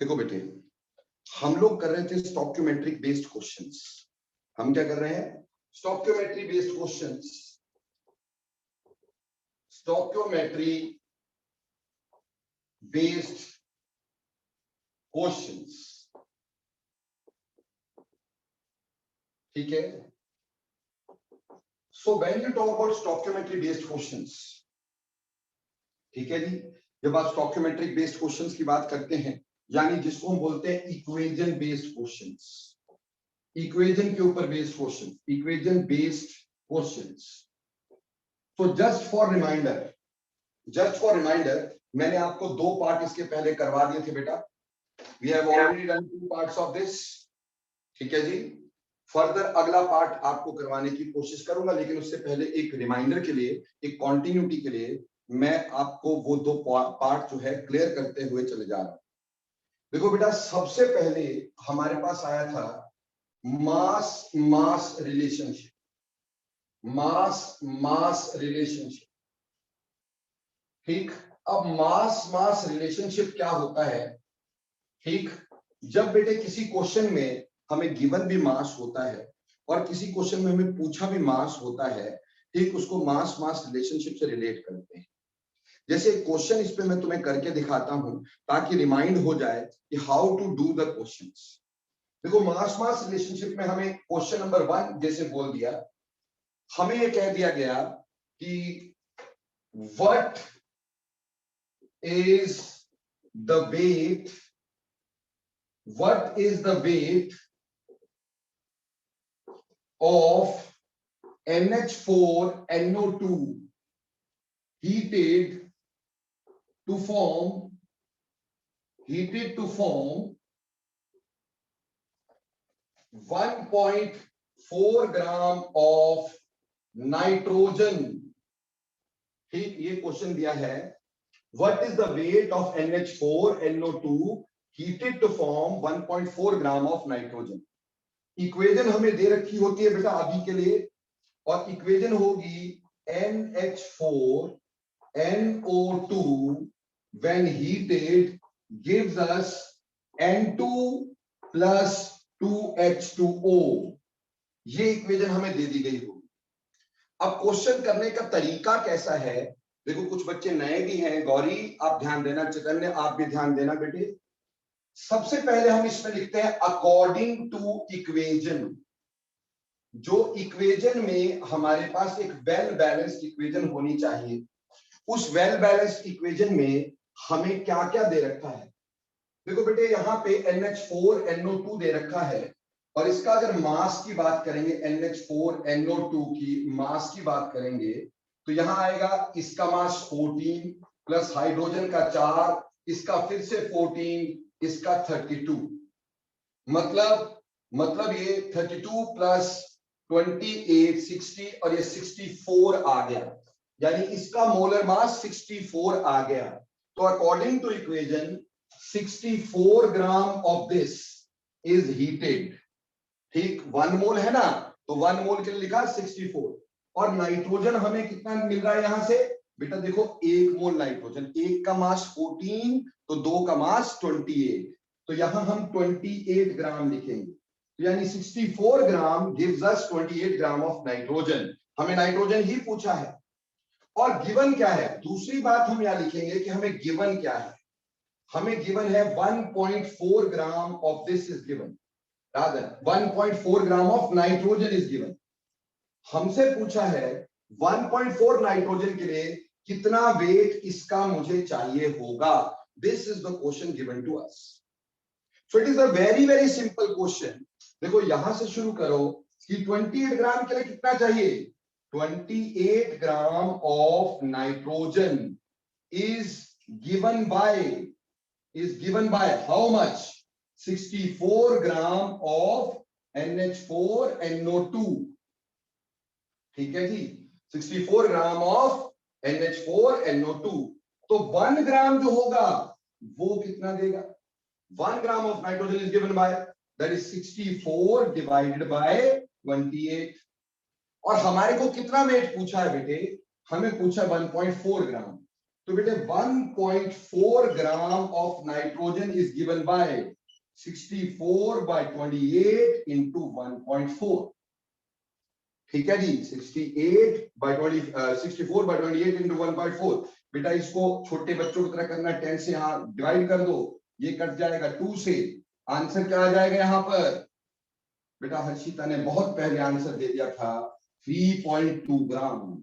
देखो बेटे, हम लोग कर रहे थे स्टोइकियोमेट्रिक बेस्ड क्वेश्चंस। हम क्या कर रहे हैं? Stoichiometry based questions. Stoichiometry based questions, ठीक है। So when you talk about stoichiometry based questions, ठीक है जी, जब आप स्टोइकियोमेट्रिक बेस्ड क्वेश्चंस की बात करते हैं, यानी जिसको हम बोलते हैं इक्वेशन बेस्ड क्वेश्चंस, इक्वेशन के ऊपर based question, equation based questions. तो जस्ट फॉर रिमाइंडर, मैंने आपको दो पार्ट इसके पहले करवा दिए थे बेटा। We have already done 2 parts of this, ठीक है जी। फर्दर अगला पार्ट आपको करवाने की कोशिश करूंगा, लेकिन उससे पहले एक रिमाइंडर के लिए, एक कॉन्टिन्यूटी के लिए मैं आपको वो दो पार्ट जो है क्लियर करते हुए चले जा रहा हूं। देखो बेटा, सबसे पहले हमारे पास आया था मास रिलेशनशिप, मास रिलेशनशिप, ठीक। अब मास रिलेशनशिप क्या होता है, ठीक। जब बेटे किसी क्वेश्चन में हमें गिवन भी मास होता है और किसी क्वेश्चन में हमें पूछा भी मास होता है, ठीक, उसको मास रिलेशनशिप से रिलेट करते हैं। जैसे क्वेश्चन इस पे मैं तुम्हें करके दिखाता हूं ताकि रिमाइंड हो जाए कि how to do the questions. देखो, मास रिलेशनशिप में हमें क्वेश्चन नंबर 1 जैसे बोल दिया, हमें ये कह दिया गया कि what is the weight of NH4NO2 heated to form 1.4 gram of nitrogen, ठीक। ये क्वेश्चन दिया है, what is the weight of NH4NO2 heated to form 1.4 gram of nitrogen. Equation हमें दे रखी होती है बेटा अभी के लिए, और इक्वेशन होगी NH4NO2 when heated gives us N2 plus 2H2O। ये इक्वेशन हमें दे दी गई होगी। अब क्वेश्चन करने का तरीका कैसा है, देखो कुछ बच्चे नए भी हैं, गौरी आप ध्यान देना, चैतन्य आप भी ध्यान देना बेटे। सबसे पहले हम इसमें लिखते हैं अकॉर्डिंग टू इक्वेशन। जो इक्वेशन में हमारे पास एक वेल बैलेंस्ड इक्वेशन होनी चाहिए, उस वेल बैलेंस्ड इक्वेशन में हमें क्या क्या दे रखा है। देखो बेटे, यहाँ पे NH4NO2 दे रखा है, और इसका अगर मास की बात करेंगे, NH4NO2 की मास की बात करेंगे, तो यहां आएगा इसका मास 14 प्लस हाइड्रोजन का 4, इसका फिर से 14, इसका 32। मतलब ये 32 प्लस 28 60, और ये 64 आ गया, यानी इसका मोलर मास 64 आ गया। तो according to equation 64 gram of this is heated, ठीक। 1 मोल है ना, तो 1 मोल के लिए लिखा 64। और नाइट्रोजन हमें कितना मिल रहा है यहां से बेटा, देखो 1 मोल नाइट्रोजन, 1 का मास 14 तो 2 का मास 28, तो यहां हम 28 ग्राम लिखेंगे, तो यानी 64 gram gives us 28 gram of nitrogen. हमें नाइट्रोजन ही पूछा है। और गिवन क्या है, दूसरी बात हम यहां लिखेंगे कि हमें गिवन क्या है। हमें गिवन है 1.4 ग्राम of this is given, rather 1.4 gram of nitrogen is given. हमसे पूछा है 1.4 नाइट्रोजन के लिए कितना वेट इसका मुझे चाहिए होगा। This is the question given to us. So it is a very simple question. देखो यहां से शुरू करो कि 28 ग्राम के लिए कितना चाहिए। 28 gram of nitrogen is given by how much? 64 gram of NH4NO2, ठीक है जी, 64 ग्राम ऑफ NH4NO2। तो 1 ग्राम जो होगा वो कितना देगा। 1 ग्राम of nitrogen is given by, that is 64 divided by 28। और हमारे को कितना वेट पूछा है बेटे, हमें पूछा 1.4 ग्राम, तो बेटे 1.4 ग्राम of nitrogen is given by 64/28 into 1.4। ठीक है जी, 64/28 इंटू 1.4। बेटा इसको छोटे बच्चों की तरह करना, 10 से यहां डिवाइड कर दो, ये कट जाएगा 2 से। आंसर क्या आ जाएगा यहां पर? बेटा हर्षिता ने बहुत पहले आंसर दे दिया था 3.2 ग्राम।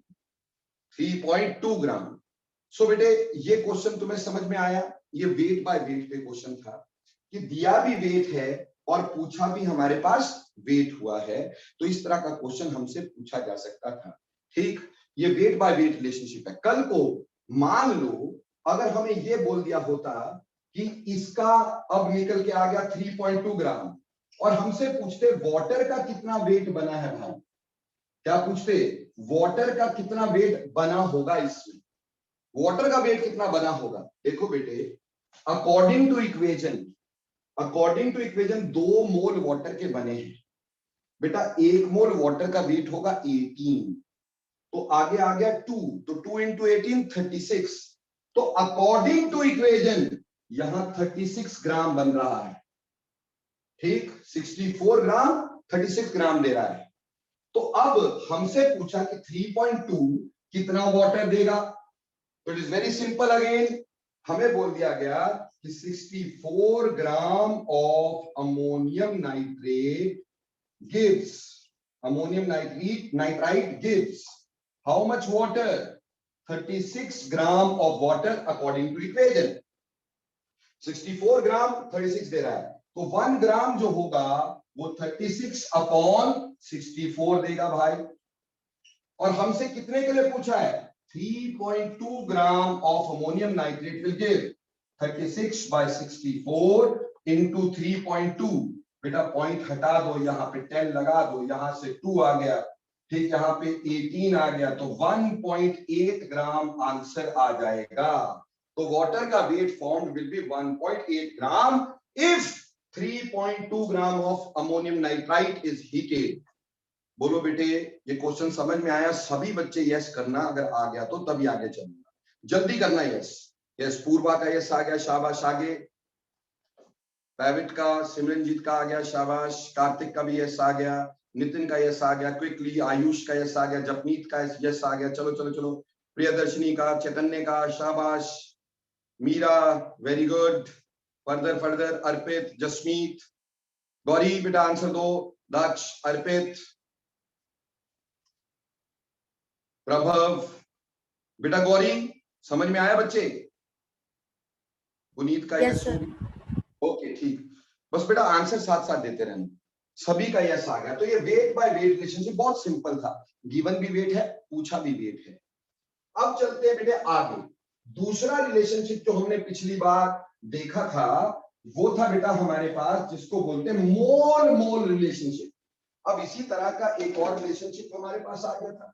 3.2 ग्राम। सो बेटे ये क्वेश्चन तुम्हें समझ में आया? ये वेट बाय वेट पे क्वेश्चन था कि दिया भी वेट है और पूछा भी हमारे पास वेट हुआ है, तो इस तरह का क्वेश्चन हमसे पूछा जा सकता था। ठीक, ये वेट बाय वेट रिलेशनशिप है। कल को मान लो अगर हमें ये बोल दिया होता कि इसका अब निकल के आ गया 3.2 ग्राम और हमसे पूछते वाटर का कितना वेट बना है भाई, क्या पूछते? वाटर का कितना वेट बना होगा इसमें, वाटर का वेट कितना बना होगा? देखो बेटे according to equation 2 mole water के बने हैं। बेटा 1 मोल वाटर का वेट होगा 18, तो आगे आ गया 2, तो 2 इंटू 18 36। तो अकॉर्डिंग टू इक्वेशन यहां 36 ग्राम बन रहा है। ठीक, 64 ग्राम 36 ग्राम दे रहा है। तो अब हमसे पूछा कि 3.2 कितना वाटर देगा, तो it is very simple. Again हमें बोल दिया गया कि 64 gram of ammonium nitrate gives, ammonium nitrite gives how much water? 36 gram of water according to equation. 64 gram 36 दे रहा है, तो 1 ग्राम जो होगा वो 36 अपॉन 64 देगा भाई। और हमसे कितने के लिए पूछा है? 3.2 gram of ammonium nitrate will give 36/64 into 3.2। बेटा पॉइंट हटा दो, यहाँ पे 10 लगा दो, यहां से 2 आ गया, ठीक, यहाँ पे 18 आ गया, तो 1.8 ग्राम आंसर आ जाएगा। तो वाटर का weight form will be 1.8 gram if 3.2 gram of ammonium nitrite is heated. बोलो बेटे ये क्वेश्चन समझ में आया? सभी बच्चे यस करना, अगर आ गया तो तभी आगे चलना, जल्दी करना। यस यस, पूर्वा का यस आ गया, शाबाश। आगे पैविट का, सिमरनजीत का आ गया, शाबाश। कार्तिक का भी यस आ गया, नितिन का यस आ गया, क्विकली आयुष का यस आ गया, जपनीत का यस आ गया। चलो चलो चलो, प्रियदर्शनी का, चैतन्य का, शाबाश। Meera very good. Further further, Arpit, Jasmeet, Gauri बेटा आंसर दो। दक्ष, अर्पित, प्रभव, बेटा गौरी समझ में आया बच्चे? पुनीत का यस? ओके ठीक, बस बेटा आंसर साथ साथ देते रहना। सभी का यस आ गया, तो ये वेट बाय वेट रिलेशनशिप बहुत सिंपल था। गिवन भी वेट है, पूछा भी वेट है। अब चलते हैं बेटे आगे। दूसरा रिलेशनशिप जो हमने पिछली बार देखा था वो था बेटा हमारे पास जिसको बोलते हैं मोल मोल रिलेशनशिप। अब इसी तरह का एक और रिलेशनशिप हमारे पास आ गया था,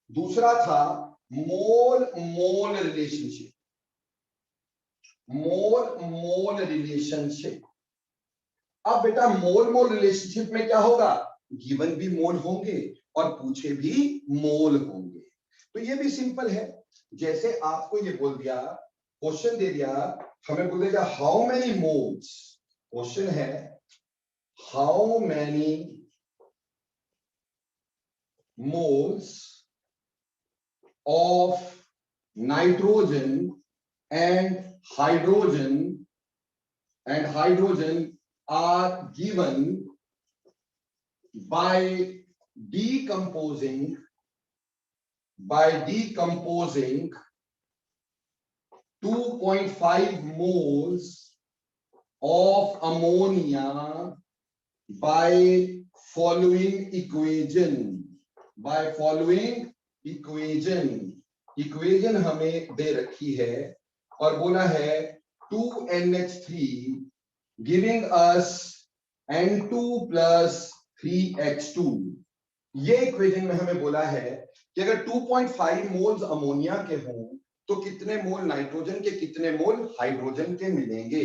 दूसरा था मोल मोल रिलेशनशिप। मोल मोल रिलेशनशिप। अब बेटा मोल मोल रिलेशनशिप में क्या होगा? गिवन भी मोल होंगे और पूछे भी मोल होंगे। तो ये भी सिंपल है, जैसे आपको ये बोल दिया, क्वेश्चन दे दिया, हमें बोल दिया हाउ मेनी मोल्स, क्वेश्चन है how many moles of nitrogen and hydrogen are given by decomposing 2.5 moles of ammonia by following equation हमें दे रखी है और बोला है 2NH3 giving us N2 plus 3H2। ये इक्वेशन में हमें बोला है कि अगर 2.5 मोल्स अमोनिया के हों तो कितने मोल नाइट्रोजन के, कितने मोल हाइड्रोजन के मिलेंगे।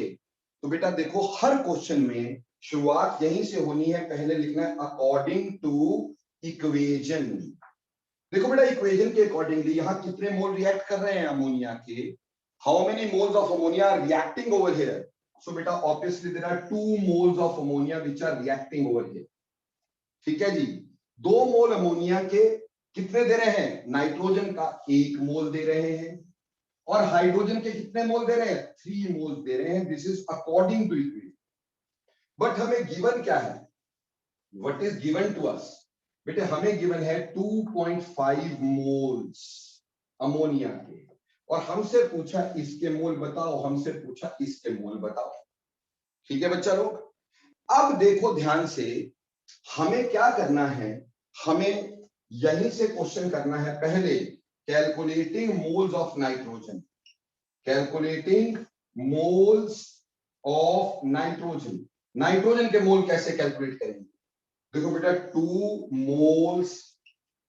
तो बेटा देखो हर क्वेश्चन में शुरुआत यहीं से होनी है, पहले लिखना है अकॉर्डिंग टू इक्वेशन। देखो बेटा इक्वेशन के अकॉर्डिंगली यहाँ कितने मोल रिएक्ट कर रहे हैं अमोनिया के, How many moles of ammonia are reacting over here? So beta, obviously there are 2 moles of ammonia which are reacting over here. ठीक है जी, 2 मोल अमोनिया के कितने दे रहे हैं? नाइट्रोजन का 1 मोल दे रहे हैं और हाइड्रोजन के कितने मोल दे रहे हैं? 3 मोल दे रहे हैं. This is according to equation. But हमें गिवन क्या है? What is given to us? बेटे हमें गिवन है 2.5 मोल्स अमोनिया के और हमसे पूछा इसके मोल बताओ, हमसे पूछा इसके मोल बताओ. ठीक है बच्चा लोग, अब देखो ध्यान से, हमें क्या करना है? हमें यहीं से क्वेश्चन करना है. पहले calculating moles of nitrogen, calculating moles of nitrogen. Nitrogen के मोल कैसे कैलकुलेट करेंगे? देखो बेटा, 2 moles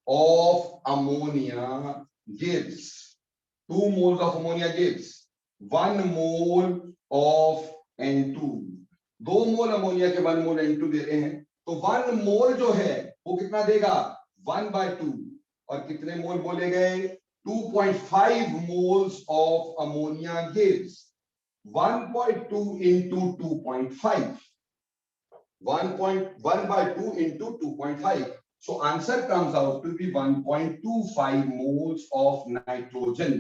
of ammonia gives 2 moles of ammonia gives 1 mole of N2. 2 mole ammonia के 1 मोल N2 दे रहे हैं, तो 1 मोल जो है वो कितना देगा? 1/2. और कितने मोल बोले गए? 2.5 moles of ammonia gives 1.2 into 2.5. 1.1/2 into 2.5. So answer comes out to be 1.25 moles of nitrogen.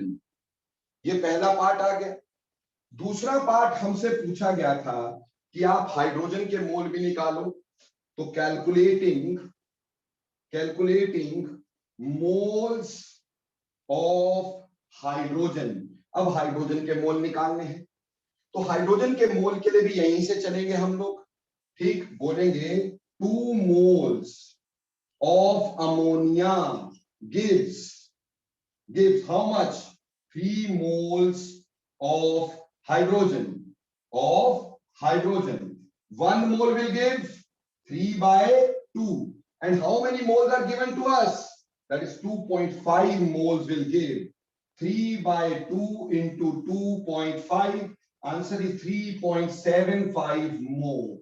ये पहला पार्ट आ गया. दूसरा पार्ट हमसे पूछा गया था कि आप हाइड्रोजन के मोल भी निकालो. तो कैलकुलेटिंग मोल्स ऑफ हाइड्रोजन. अब हाइड्रोजन के मोल निकालने हैं, तो हाइड्रोजन के मोल के लिए भी यहीं से चलेंगे हम लोग. ठीक, बोलेंगे 2 moles of ammonia gives how much? 3 moles of hydrogen. 1 mole will give 3/2. And how many moles are given to us? That is 2.5 moles will give 3/2 into 2.5. Answer is 3.75 moles.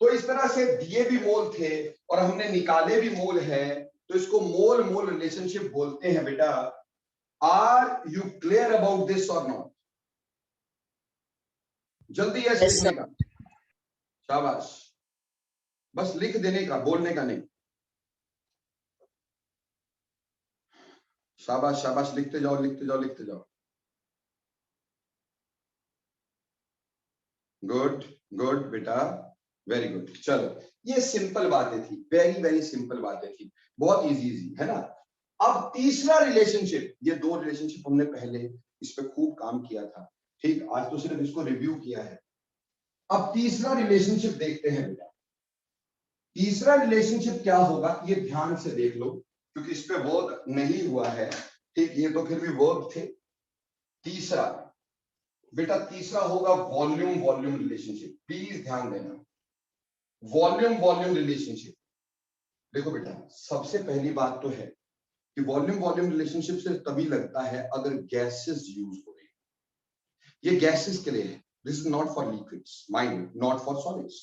तो इस तरह से दिए भी मोल थे और हमने निकाले भी मोल है, तो इसको मोल मोल रिलेशनशिप बोलते हैं बेटा. Are you clear about this और नॉट? जल्दी यस लिखने का. शाबाश, बस लिख देने का, बोलने का नहीं. शाबाश शाबाश, लिखते जाओ लिखते जाओ लिखते जाओ. गुड गुड बेटा, वेरी गुड. चलो, ये सिंपल बातें थी, वेरी वेरी सिंपल बातें थी, बहुत इजी इजी है ना. अब तीसरा रिलेशनशिप, ये 2 रिलेशनशिप हमने पहले इस पे खूब काम किया था. ठीक, आज तो सिर्फ इसको रिव्यू किया है. अब तीसरा रिलेशनशिप देखते हैं बेटा. तीसरा रिलेशनशिप क्या होगा ये ध्यान से देख लो, क्योंकि इस पे वर्क नहीं हुआ है. ठीक, ये तो फिर भी वर्क थे. तीसरा बेटा, तीसरा होगा वॉल्यूम वॉल्यूम रिलेशनशिप. प्लीज ध्यान देना, वॉल्यूम वॉल्यूम रिलेशनशिप. देखो बेटा, सबसे पहली बात तो है कि वॉल्यूम वॉल्यूम रिलेशनशिप से तभी लगता है अगर गैसेस यूज हो रही. ये गैसेस के लिए है. This is not for liquids, mind, not for solids.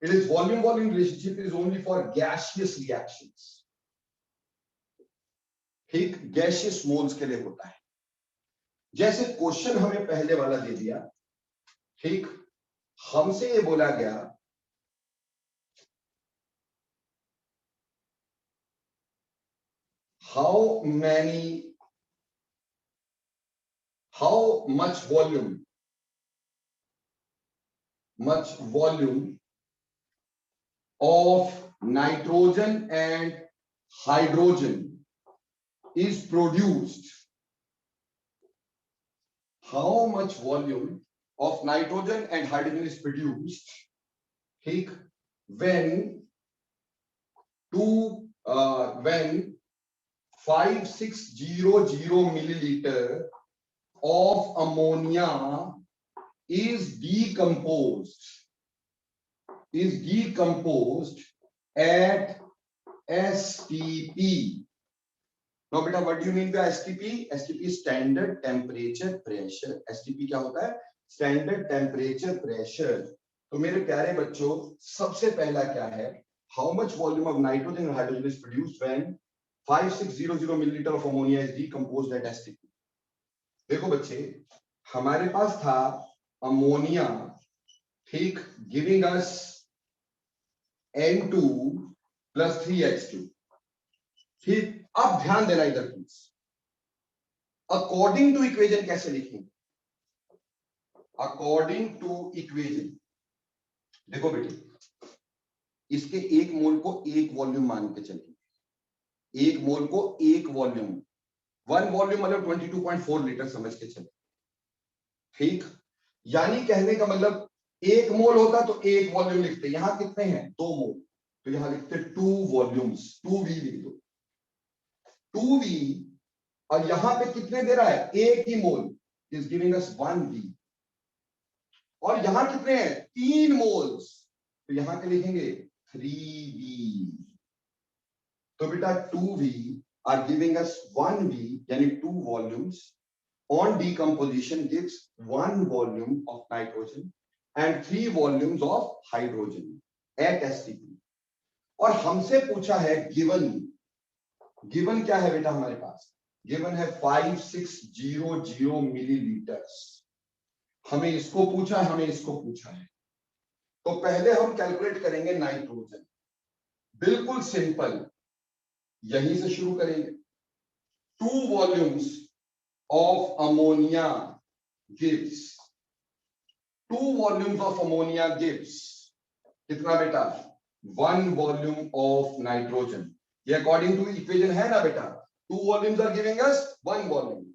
It is volume volume relationship is only for gaseous reactions. ठीक, गैसियस मोल्स के लिए होता है. जैसे क्वेश्चन हमें पहले वाला दे दिया. ठीक, हमसे ये बोला गया how much volume of nitrogen and hydrogen is produced. How much volume of nitrogen and hydrogen is produced, ठीक, when 5600 milliliter of ammonia is decomposed at STP. Now beta, what do you mean by STP? STP is standard temperature pressure. STP क्या होता है? Standard temperature pressure. तो मेरे प्यारे बच्चों, सबसे पहला क्या है? How much volume of nitrogen and hydrogen is produced when 5600 milliliter of ammonia is decomposed at STP? देखो बच्चे, हमारे पास था अमोनिया, ठीक, giving us N2 plus 3H2। ठीक, अब ध्यान देना इधर प्लीज। अकॉर्डिंग टू इक्वेशन कैसे लिखेंगे? अकॉर्डिंग टू इक्वेशन, देखो बेटे, इसके एक मोल को एक वॉल्यूम मान के चलेंगे। एक मोल को एक वॉल्यूम, वन वॉल्यूम मतलब 22.4 लीटर समझ के चले। ठीक, यानी कहने का मतलब एक मोल होता तो एक वॉल्यूम लिखते, यहां कितने हैं? 2 मोल, तो यहां लिखते 2 वॉल्यूम्स, 2V लिख दो, 2V। और यहां पे कितने दे रहा है? एक ही मोल, इज गिविंग अस 1V। और यहां कितने हैं? 3 मोल्स, तो यहां के लिखेंगे 3V। तो बेटा 2V are giving us 1V, यानी 2 volumes on decomposition gives 1 volume of nitrogen and 3 volumes of hydrogen at STP। और हमसे पूछा है गिवन, गिवन क्या है बेटा हमारे पास? गिवन है 5600 मिलीलीटर्स। हमें इसको पूछा है, हमें इसको पूछा है, तो पहले हम कैलकुलेट करेंगे नाइट्रोजन। बिल्कुल सिंपल, यहीं से शुरू करेंगे। 2 volumes of ammonia gives, 2 volumes of ammonia gives कितना बेटा? 1 volume of nitrogen। ये अकॉर्डिंग टू इक्वेशन है ना बेटा? 2 volumes are giving us 1 volume,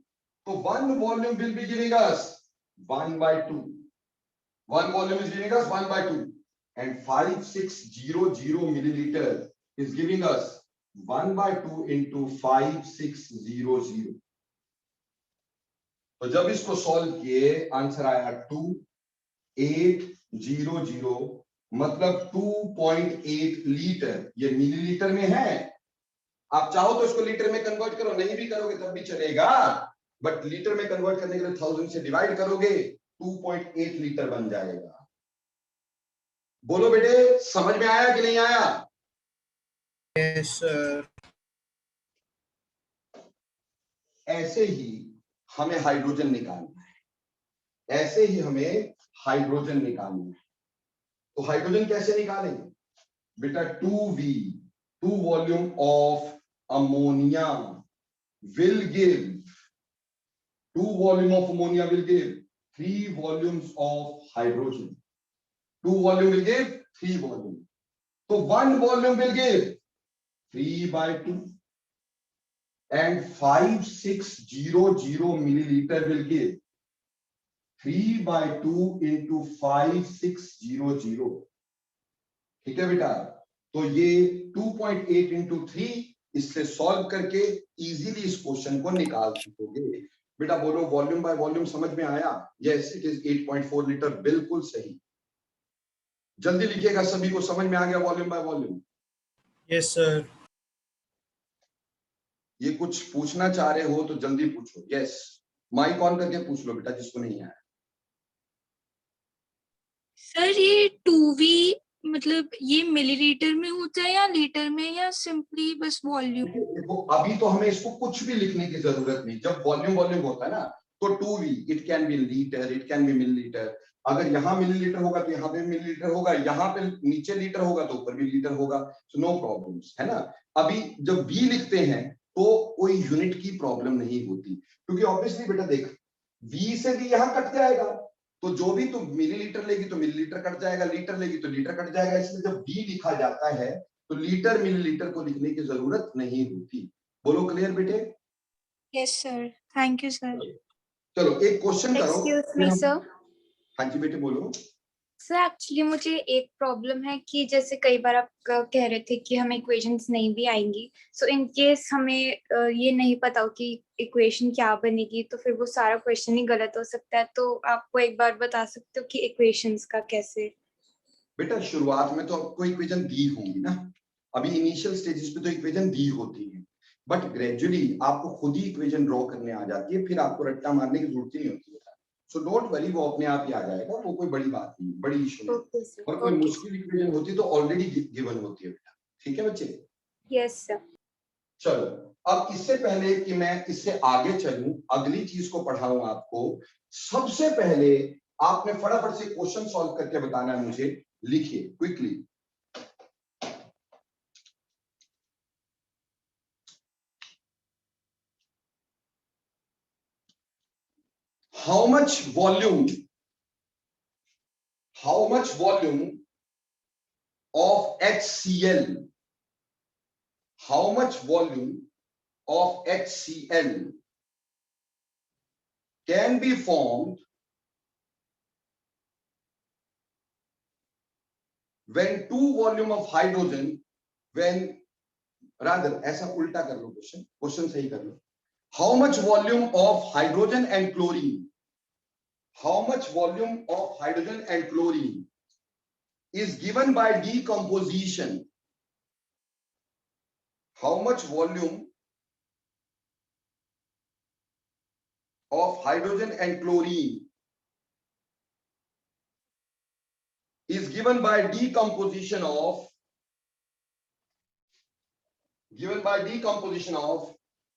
तो 1 volume will be giving us 1/2। 1 volume is giving us 1/2, and 5600 milliliter is giving us 1/2 into 5600। तो जब इसको सॉल्व किए आंसर आया 2800, मतलब 2.8 लीटर। ये मिलीलीटर में है, आप चाहो तो इसको लीटर में कन्वर्ट करो, नहीं भी करोगे तब भी चलेगा, बट लीटर में कन्वर्ट करने के लिए 1000 से डिवाइड करोगे, 2.8 लीटर बन जाएगा। बोलो बेटे, समझ में आया कि नहीं आया? Yes sir. ऐसे ही हमें हाइड्रोजन निकालना है, ऐसे ही हमें हाइड्रोजन निकालना है। तो हाइड्रोजन कैसे निकालेंगे बेटा? 2V, 2 volume of ammonia will give, 2 volume of ammonia will give 3 volumes of hydrogen। 2 volume will give 3 volume, so 1 volume will give 3/2, and 5600 milliliter will give 3/2 into 5600। ठीक है बेटा, तो ये 2.8 into 3, इससे सॉल्व करके इजीली इस क्वेश्चन को निकाल सकोगे। बेटा बोलो, वॉल्यूम बाय वॉल्यूम समझ में आया? यस, इट इज 8.4 लीटर, बिल्कुल सही। जल्दी लिखिएगा, सभी को समझ में आ गया volume by volume? Yes sir. ये कुछ पूछना चाह रहे हो तो जल्दी पूछो। यस, माइक ऑन करके पूछ लो बेटा जिसको नहीं आया। सर ये 2V मतलब ये मिलीलीटर में होता है या लीटर में, या सिंपली बस वॉल्यूम? देखो अभी तो हमें इसको कुछ भी लिखने की जरूरत नहीं। जब वॉल्यूम वॉल्यूम होता है ना, तो 2V it can be litre, it can be millilitre. अगर यहाँ मिलीलीटर होगा तो यहाँ पे मिलीलीटर होगा, यहाँ पे नीचे लीटर होगा तो ऊपर भी लीटर होगा, सो नो प्रॉब्लम्स, है ना। अभी जब V लिखते हैं तो कोई यूनिट की प्रॉब्लम नहीं होती, क्योंकि ऑब्वियसली बेटा देख, V से भी यहाँ कट जाएगा, तो जो भी तुम मिलीलीटर लेगी तो मिलीलीटर कट जाएगा, लीटर लेगी तो लीटर कट जाएगा। इसलिए जब V लिखा जाता है तो लीटर मिलीलीटर को लिखने की जरूरत नहीं होती। बोलो क्लियर बेटे? Yes sir, thank you sir. चलो एक क्वेश्चन करो। Excuse me sir. हाँ जी बेटे बोलो। सर एक्चुअली मुझे एक प्रॉब्लम है कि जैसे कई बार आप कह रहे थे कि हमें इक्वेशंस नहीं भी आएंगी, सो इन केस हमें ये नहीं पता हो कि इक्वेशन क्या बनेगी, तो फिर वो सारा क्वेश्चन ही गलत हो सकता है। तो आपको एक बार बता सकते हो कि इक्वेशंस का कैसे? बेटा शुरुआत में तो आपको इक्वेशन दी होंगी ना, अभी इनिशियल स्टेजेस पे तो इक्वेशन दी होती है, बट ग्रेजुअली आपको खुद ही इक्वेशन ड्रॉ करने आ जाती है, फिर आपको रट्टा मारने की जरूरत ही नहीं होती है। सो डोंट वरी, वो अपने आप ही आ जाएगा, वो कोई बड़ी बात नहीं, बड़ी इशू नहीं। ओके सर, और कोई ओके मुश्किल इक्वेशन होती तो ऑलरेडी गिवन होती है बेटा। ठीक है बच्चे? Yes sir. चलो अब इससे पहले कि मैं इससे आगे चलूं, अगली चीज को पढ़ाऊं आपको, सबसे पहले आपने फटाफट से क्वेश्चन सॉल्व करके बताना है मुझे। लिखिए quickly. How much volume of HCl, how much volume of HCl can be formed when two volume of hydrogen, when rather ऐसा उल्टा कर लो, क्वेश्चन सही कर लो। how much volume of hydrogen and chlorine, how much volume of hydrogen and chlorine is given by decomposition, how much volume of hydrogen and chlorine is given by decomposition of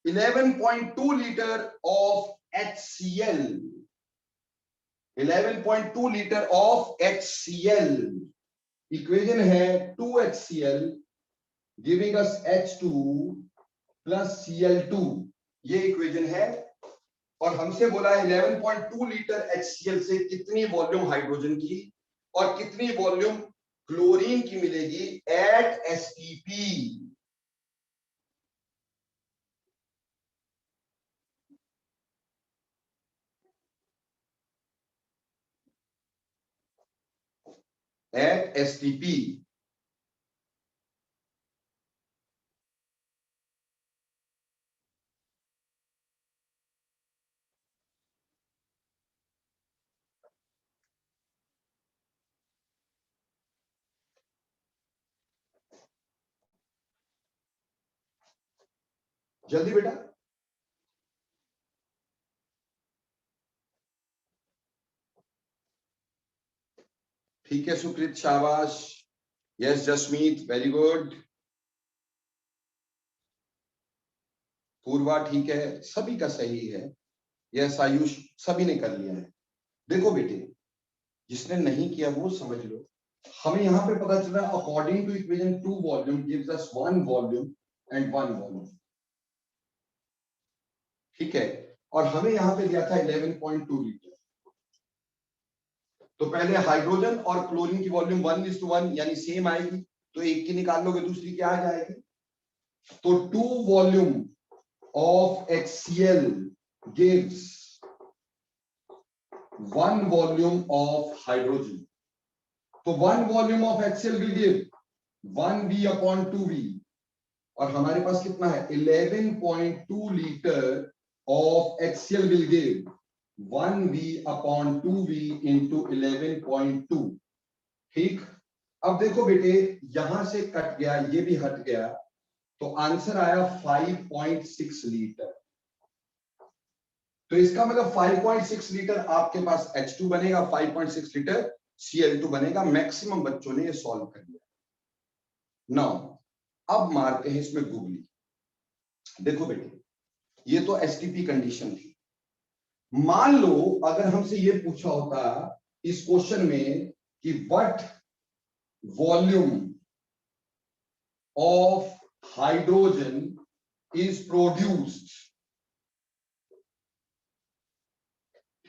11.2 liter of HCl, 11.2 liter of HCl, equation है 2HCl giving us H2 plus Cl2, ये equation है। और हमसे बोला है 11.2 litre HCl से कितनी volume hydrogen की और कितनी वॉल्यूम क्लोरीन की मिलेगी एट एसटीपी। at STP। जल्दी बेटा। ठीक है सुकृत, शाबाश। Yes Jasmeet, very good. Purva ठीक है, सभी का सही है। यस आयुष, सभी ने कर लिया है। देखो बेटे, जिसने नहीं किया वो समझ लो। हमें यहाँ पे पता चल रहा है according to equation 2 volume gives us 1 volume and 1 volume, ठीक है। और हमें यहाँ पे दिया था 11.2 लीटर। तो पहले हाइड्रोजन और क्लोरीन की वॉल्यूम 1:1 यानी सेम आएगी, तो एक की निकाल लोगे दूसरी क्या आ जाएगी। तो 2 volume of HCl gives 1 volume of hydrogen. तो 1 volume of HCl will give 1V/2V, और हमारे पास कितना है 11.2 litre of HCl will give 1V/2V into 11.2, ठीक। अब देखो बेटे, यहां से कट गया, ये भी हट गया, तो आंसर आया 5.6 लीटर। तो इसका मतलब 5.6 लीटर आपके पास H2 बनेगा, 5.6 लीटर Cl2 बनेगा। मैक्सिमम बच्चों ने ये सॉल्व कर लिया। नाउ अब मारते हैं इसमें गूगली। देखो बेटे, ये तो एसटीपी कंडीशन थी। मान लो अगर हमसे ये पूछा होता इस क्वेश्चन में कि what volume of hydrogen is produced,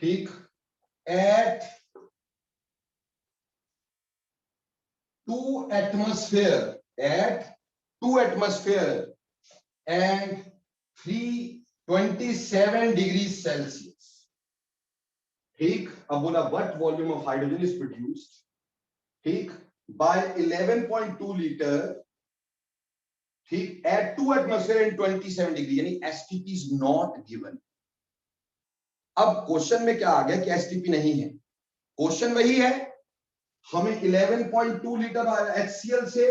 ठीक, eight 2 atmosphere, at 2 atmosphere and 327 degrees Celsius, ठीक। अब बोला what volume of hydrogen is produced, ठीक, बाय 11.2 लीटर, ठीक, एट 2 atmosphere and 27 डिग्री, यानी एसटीपी इज नॉट गिवन। अब क्वेश्चन में क्या आ गया कि एसटीपी नहीं है। क्वेश्चन वही है, हमें 11.2 लीटर HCl से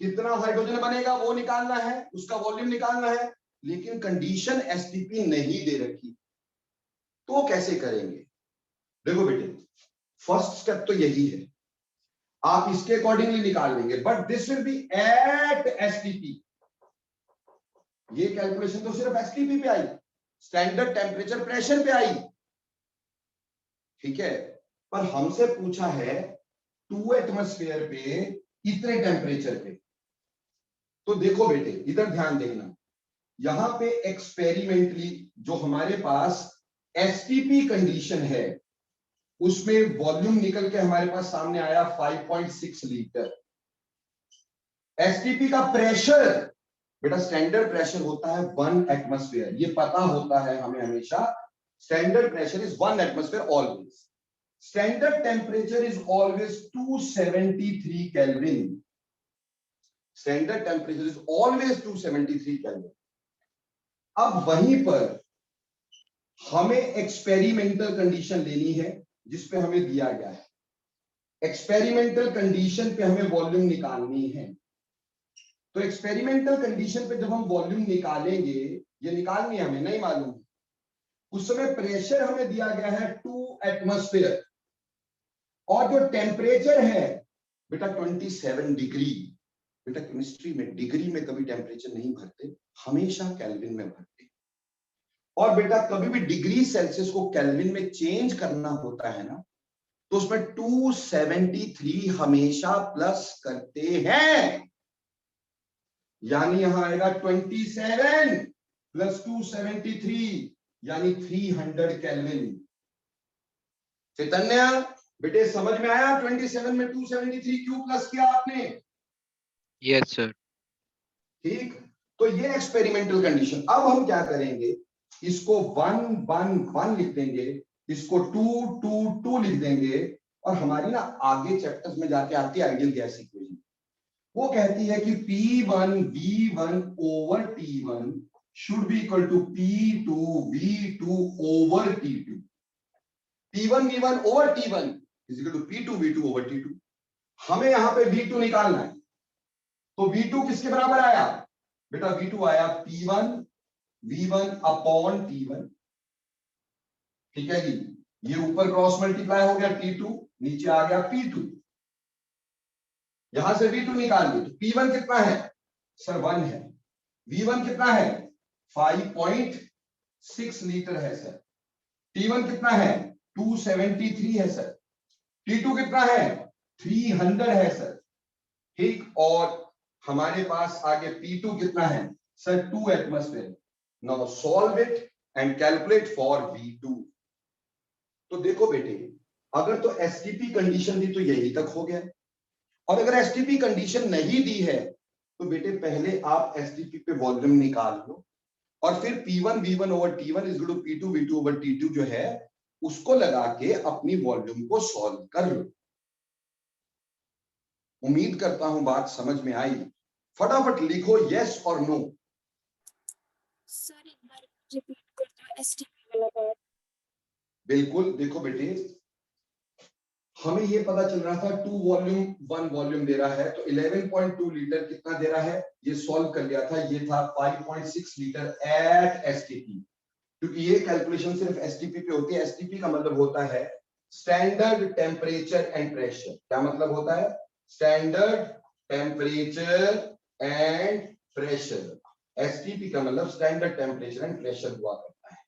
कितना हाइड्रोजन बनेगा वो निकालना है, उसका वॉल्यूम निकालना है, लेकिन कंडीशन एसटीपी नहीं दे रखी, तो कैसे करेंगे। देखो बेटे, फर्स्ट स्टेप तो यही है, आप इसके अकॉर्डिंगली निकाल लेंगे, but this will be at STP. ये कैलकुलेशन तो सिर्फ एसटीपी पे आई, स्टैंडर्ड टेम्परेचर प्रेशर पे आई, ठीक है। पर हमसे पूछा है 2 एटमॉस्फेयर पे इतने टेम्परेचर पे। तो देखो बेटे इधर ध्यान देना, यहां पे एक्सपेरिमेंटली जो हमारे पास एसटीपी कंडीशन है उसमें वॉल्यूम निकल के हमारे पास सामने आया 5.6 लीटर। एसटीपी का प्रेशर बेटा, स्टैंडर्ड प्रेशर होता है 1 एटमॉस्फेयर, ये पता होता है हमें हमेशा। Standard pressure is 1 atmosphere always. Standard temperature is always 273 kelvin. Standard temperature is always 273 kelvin. अब वहीं पर हमें एक्सपेरिमेंटल कंडीशन लेनी है जिसपे हमें दिया गया है। एक्सपेरिमेंटल कंडीशन पे हमें वॉल्यूम निकालनी है। तो एक्सपेरिमेंटल कंडीशन पे जब हम वॉल्यूम निकालेंगे, ये निकालनी है हमें, नहीं मालूम, उस समय प्रेशर हमें दिया गया है 2 एटमॉस्फेयर और जो टेम्परेचर है बेटा 27 डिग्री। बेटा केमिस्ट्री में डिग्री में कभी टेम्परेचर नहीं भरते, हमेशा केल्विन में भरते। और बेटा कभी भी डिग्री सेल्सियस को केल्विन में चेंज करना होता है ना, तो उसमें 273 हमेशा प्लस करते हैं। यानी यहां आएगा 27 प्लस 273 यानी 300 केल्विन। चैतन्य बेटे समझ में आया? 27 में 273 क्यों प्लस किया आपने? Yes sir. ठीक, तो ये एक्सपेरिमेंटल कंडीशन। अब हम क्या करेंगे, इसको 1 1 1 लिख देंगे, इसको 2 2 2 लिख देंगे। और हमारी ना आगे चैप्टर्स में जाके आती है आइडियल गैस इक्वेशन। वो कहती है कि P1 V1 over T1 should be equal to P2 V2 over T2. P1 V1 over T1 is equal to P2 V2 over T2. हमें यहां पे V2 निकालना है, तो V2 किसके बराबर आया बेटा? V2 आया P1 V1 अपॉन T1, ठीक है जी। ये ऊपर क्रॉस मल्टीप्लाई हो गया T2, नीचे आ गया P2। यहां से V2 निकाल दी तो P1 कितना है सर? 1 है। V1 कितना है? 5.6 लीटर है सर। T1 कितना है? 273 है सर। T2 कितना है? 300 है सर। ठीक, और हमारे पास आगे P2 कितना है sir? 2 atmosphere. Now solve it and calculate for V2। तो देखो बेटे, अगर तो एसटीपी कंडीशन दी तो यही तक हो गया, और अगर एसटीपी कंडीशन नहीं दी है तो बेटे पहले आप एसटीपी पे वॉल्यूम निकाल लो और फिर P1 V1 over T1 is equal to P2 V2 over T2 जो है उसको लगा के अपनी वॉल्यूम को सॉल्व कर लो। उम्मीद करता हूं बात समझ में आई। फटाफट लिखो यस और नो। सर एक बार रिपीट कर दो एसटीपी वाला पार्ट। बिल्कुल, देखो बेटे हमें ये पता चल रहा था 2 वॉल्यूम 1 वॉल्यूम दे रहा है, तो 11.2 लीटर कितना दे रहा है ये सॉल्व कर लिया था। ये था 5.6 लीटर एट एसटीपी, क्योंकि ये कैलकुलेशन सिर्फ एसटीपी पे होती है। एसटीपी का मतलब होता है स्टैंडर्ड टेम्परेचर एंड प्रेशर। क्या मतलब होता है? Standard temperature and pressure. STP का मतलब स्टैंडर्ड टेम्परेचर एंड प्रेशर हुआ करता है।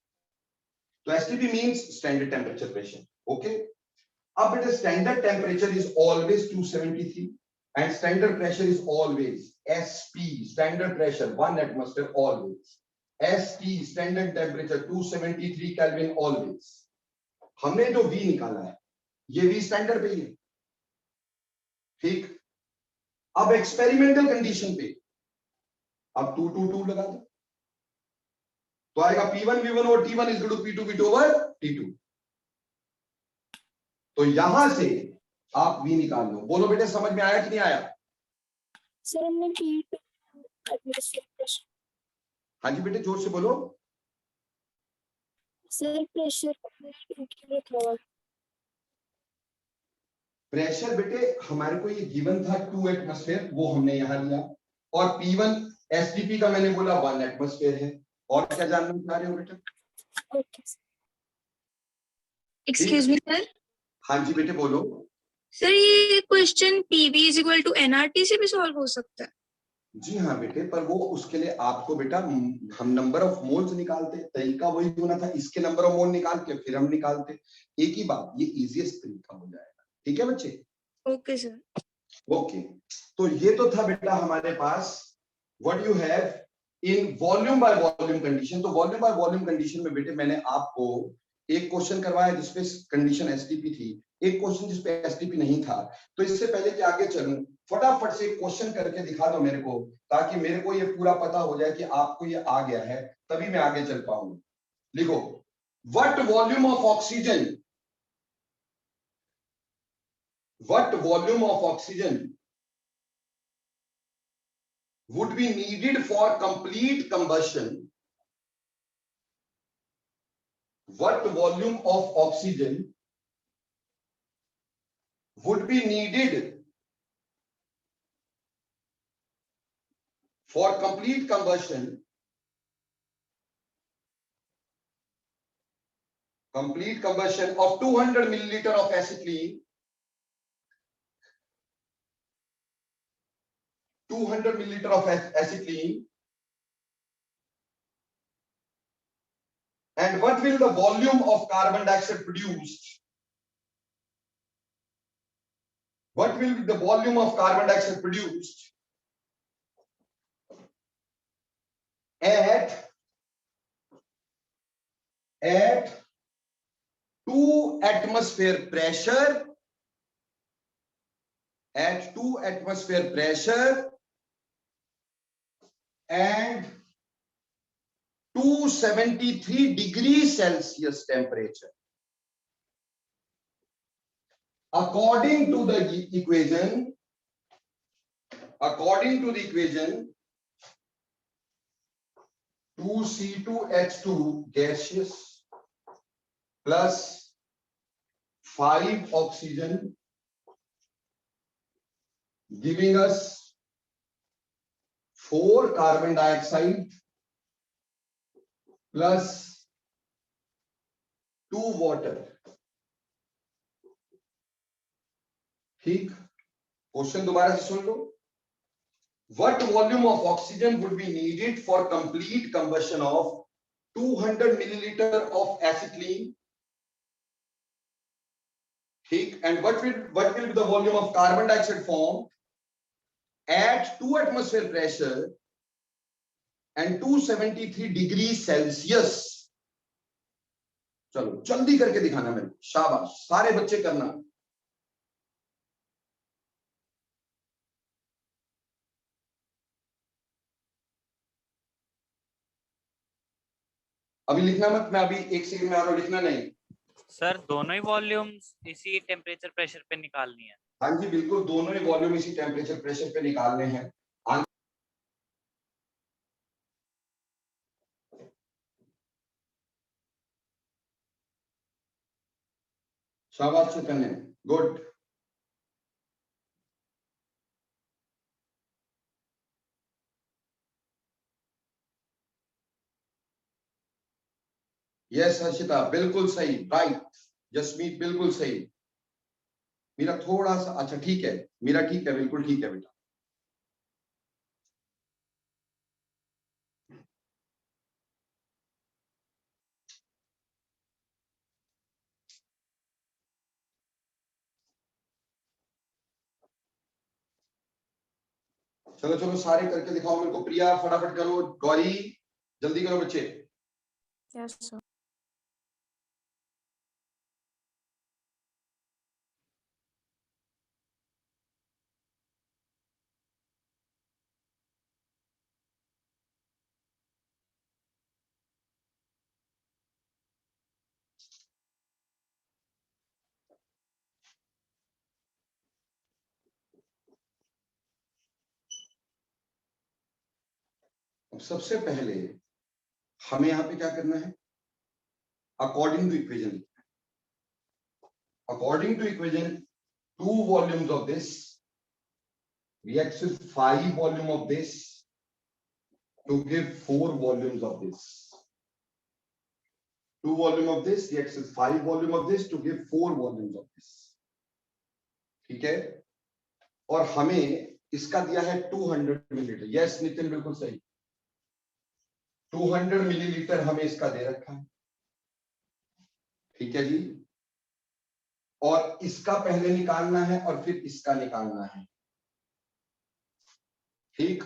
तो STP means standard temperature pressure. Okay, अब बेटा standard temperature is always 273 and standard pressure is always SP, standard pressure 1 atmosphere always. ST standard temperature 273 kelvin always. हमने जो V निकाला है ये V स्टैंडर्ड पे ही है, ठीक। अब एक्सपेरिमेंटल कंडीशन पे अब 2 2 2 लगा दो तो आएगा P1 V1 over T1 is equal to P2 V2 over T2। तो यहां से आप V निकाल लो। बोलो बेटे समझ में आया कि नहीं आया? सर हमने P2 एटमॉस्फेयर प्रेशर। हाँ जी बेटे जोर से बोलो। सर प्रेशर क्यों लिखा हुआ? प्रेशर बेटे हमारे को ये गिवन था 2 एटमॉस्फेयर, वो हमने यहां लिया। और P1 एसटीपी का मैंने बोला 1 एटमॉस्फेयर है। और क्या जानना चाह रहे हो बेटा? Okay excuse me sir. हाँ जी बेटे बोलो। सर ये question PV is equal to nRT से भी सॉल्व हो सकता है? जी हाँ बेटे, पर वो उसके लिए आपको बेटा हम नंबर ऑफ मोल्स निकालते, तरीका वही होना था, इसके नंबर ऑफ मोल निकाल के फिर हम निकालते, एक ही बात, ये इजीएस्ट तरीका हो जाएगा। ठीक है बच्चे? Okay sir. ओके, तो ये तो था बेटा हमारे पास what you have in volume by volume condition. तो वॉल्यूम बाय वॉल्यूम कंडीशन में बेटे मैंने आपको एक क्वेश्चन करवाया जिसपे कंडीशन एसटीपी थी, एक क्वेश्चन जिसपे एसटीपी नहीं था। तो इससे पहले कि आगे चलूं, फटाफट से एक क्वेश्चन करके दिखा दो मेरे को, ताकि मेरे को ये पूरा पता हो जाए कि आपको ये आ गया है, तभी मैं आगे चल पाऊंगा। लिखो, what volume of oxygen, what volume of oxygen would be needed for complete combustion, what volume of oxygen would be needed for complete combustion of 200 milliliter of acetylene, 200 milliliter of acetylene, and what will the volume of carbon dioxide produced, what will be the volume of carbon dioxide produced at 2 atmosphere pressure, at 2 atmosphere pressure and 273 degrees Celsius temperature. According to the equation, 2C2H2 gaseous plus 5 oxygen giving us 4 carbon dioxide plus 2 water. ठीक, question दोबारा से सुन लो। What volume of oxygen would be needed for complete combustion of 200 milliliter of acetylene? ठीक, and what will be the volume of carbon dioxide formed at 2 atmosphere pressure and 273 degrees Celsius? चलो जल्दी करके दिखाना मेरे को, शाबाश, सारे बच्चे करना। अभी लिखना मत, मैं अभी एक सेकंड में आ रहा हूं, लिखना नहीं। सर दोनों ही वॉल्यूम्स इसी टेम्परेचर प्रेशर पे निकालनी है? हाँ जी बिल्कुल, दोनों ही वॉल्यूम इसी टेम्परेचर प्रेशर पे निकालने हैं। शाबाश चैतन्य, गुड। यस हर्षिता, बिल्कुल सही, राइट। जसमीत बिल्कुल सही। मेरा थोड़ा सा, अच्छा ठीक है, मेरा ठीक है, बिल्कुल ठीक है बेटा। चलो चलो सारे करके दिखाओ मेरे को। प्रिया फटाफट करो, गौरी जल्दी करो बच्चे। Yes sir. अब सबसे पहले हमें यहाँ पे क्या करना है, according to equation. According to equation 2 volumes of this reacts with 5 volume of this to give 4 volumes of this. 2 volume of this reacts with 5 volume of this to give 4 volumes of this. ठीक है, और हमें इसका दिया है 200 millilitre. Yes Nitin बिल्कुल सही, 200 millilitre हमें इसका दे रखा है, ठीक है जी। और इसका पहले निकालना है और फिर इसका निकालना है, ठीक।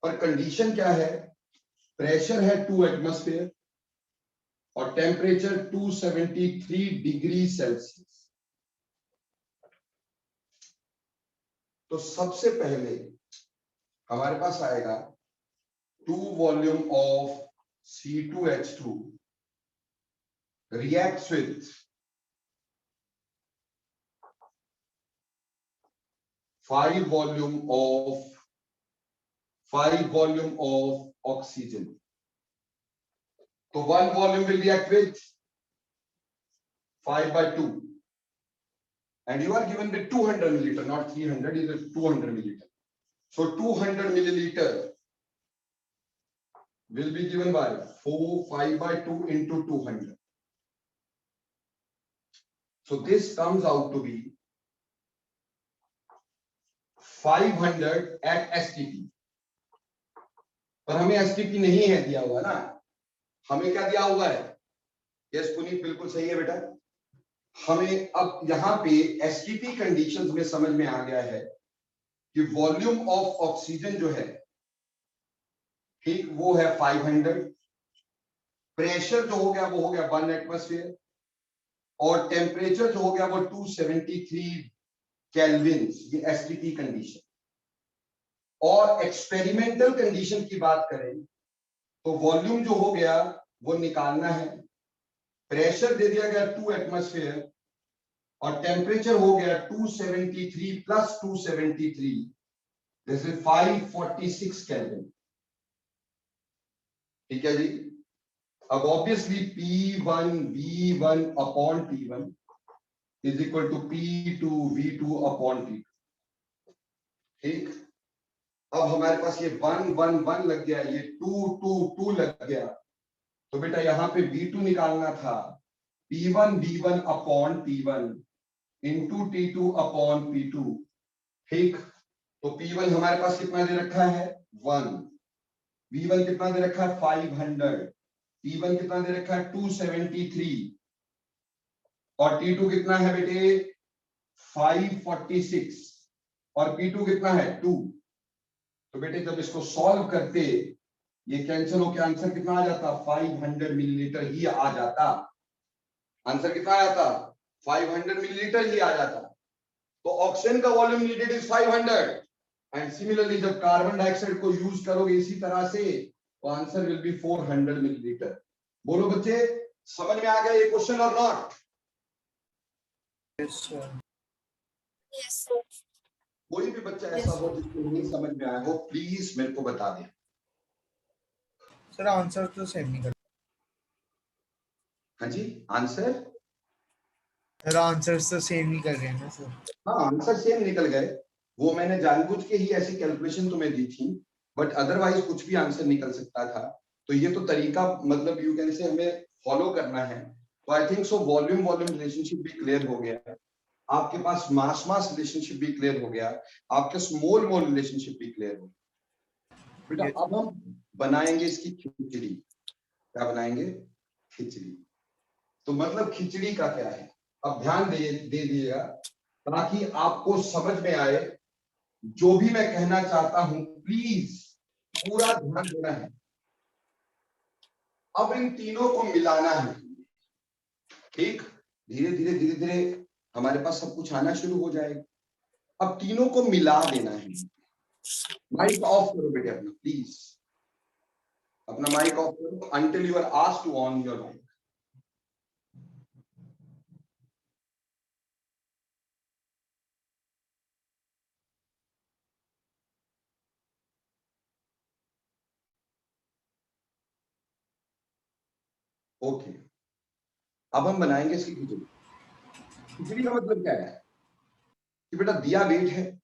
पर कंडीशन क्या है, प्रेशर है 2 एटमॉस्फेयर और टेम्परेचर 273 डिग्री सेल्सियस। तो सबसे पहले हमारे पास आएगा 2 volume of C2H2 reacts with 5 volume of oxygen. So 1 volume will react with 5 by 2, and you are given with 200 milliliter, not 300, it is 200 milliliter. So 200 milliliter will be given by 5 by 2 into 200. So this comes out to be 500 at STP. पर हमें STP नहीं है दिया हुआ ना, हमें क्या दिया हुआ है? यस पुनीत बिल्कुल सही है बेटा। हमें अब यहाँ पे STP कंडीशंस में समझ में आ गया है कि वॉल्यूम ऑफ ऑक्सीजन जो है, ठीक, वो है 500, प्रेशर जो हो गया वो हो गया 1 एटमॉस्फेयर और टेम्परेचर जो हो गया वो 273 केल्विन, ये एसटीपी कंडीशन। और एक्सपेरिमेंटल कंडीशन की बात करें तो वॉल्यूम जो हो गया वो निकालना है, प्रेशर दे दिया गया 2 एटमॉस्फेयर और टेम्परेचर हो गया 273 प्लस 273, दिस इज 546 केल्विन, ठीक है जी। अब obviously P1 V1 upon T1 is equal to P2 V2 upon T2, ठीक। अब हमारे पास ये 1 1 1 लग गया, ये 2 2 2 लग गया, तो बेटा यहाँ पे V2 निकालना था, P1 V1 upon T1 into T2 upon P2, ठीक। तो P1 हमारे पास कितना दे रखा है 1, V1 कितना दे रखा है 500, P1 कितना दे रखा है 273 और T2 कितना है बेटे 546 और P2 कितना है 2। तो बेटे जब इसको सॉल्व करते ये कैंसिल होकर आंसर कितना आ जाता 500 मिलीलीटर ही आ जाता, आंसर कितना आ जाता 500 मिलीलीटर ही आ जाता। तो ऑक्सीजन का volume needed is 500 and similarly जब कार्बन डाइऑक्साइड को यूज करोगे इसी तरह से तो आंसर विल बी 400 मिलीलीटर। बोलो बच्चे समझ में आ गया ये क्वेश्चन और not? Yes, sir. Yes, sir. कोई भी बच्चा ऐसा हो जिसको नहीं समझ में आया हो प्लीज मेरे को बता दें। Sir, answer तो सेम निकल। हाँ जी आंसर, सर आंसर्स तो सेम ही कर रहे हैं ना सर। हाँ आंसर सेम निकल गए, वो मैंने जानबूझ के ही ऐसी कैलकुलेशन तुम्हें दी थी, बट अदरवाइज कुछ भी आंसर निकल सकता था। तो ये तो तरीका मतलब यू कैन से हमें फॉलो करना है। तो I think so volume relationship भी क्लियर हो गया, आपके पास मास रिलेशनशिप भी क्लियर हो गया, आपके मोल रिलेशनशिप भी क्लियर हो गया। बेटा अब हम बनाएंगे इसकी खिचड़ी। क्या बनाएंगे? खिचड़ी। तो मतलब खिचड़ी का क्या है, अब ध्यान दे दीजिएगा ताकि आपको समझ में आए। जो भी मैं कहना चाहता हूं प्लीज पूरा ध्यान देना है। अब इन तीनों को मिलाना है, ठीक। धीरे धीरे धीरे धीरे हमारे पास सब कुछ आना शुरू हो जाएगा। अब तीनों को मिला देना है। माइक ऑफ करो बेटे अपना, प्लीज अपना माइक ऑफ करो until you are asked to on your mic. Okay अब हम बनाएंगे इसकी खिचड़ी। खिचड़ी का मतलब क्या है कि बेटा दिया वेट है,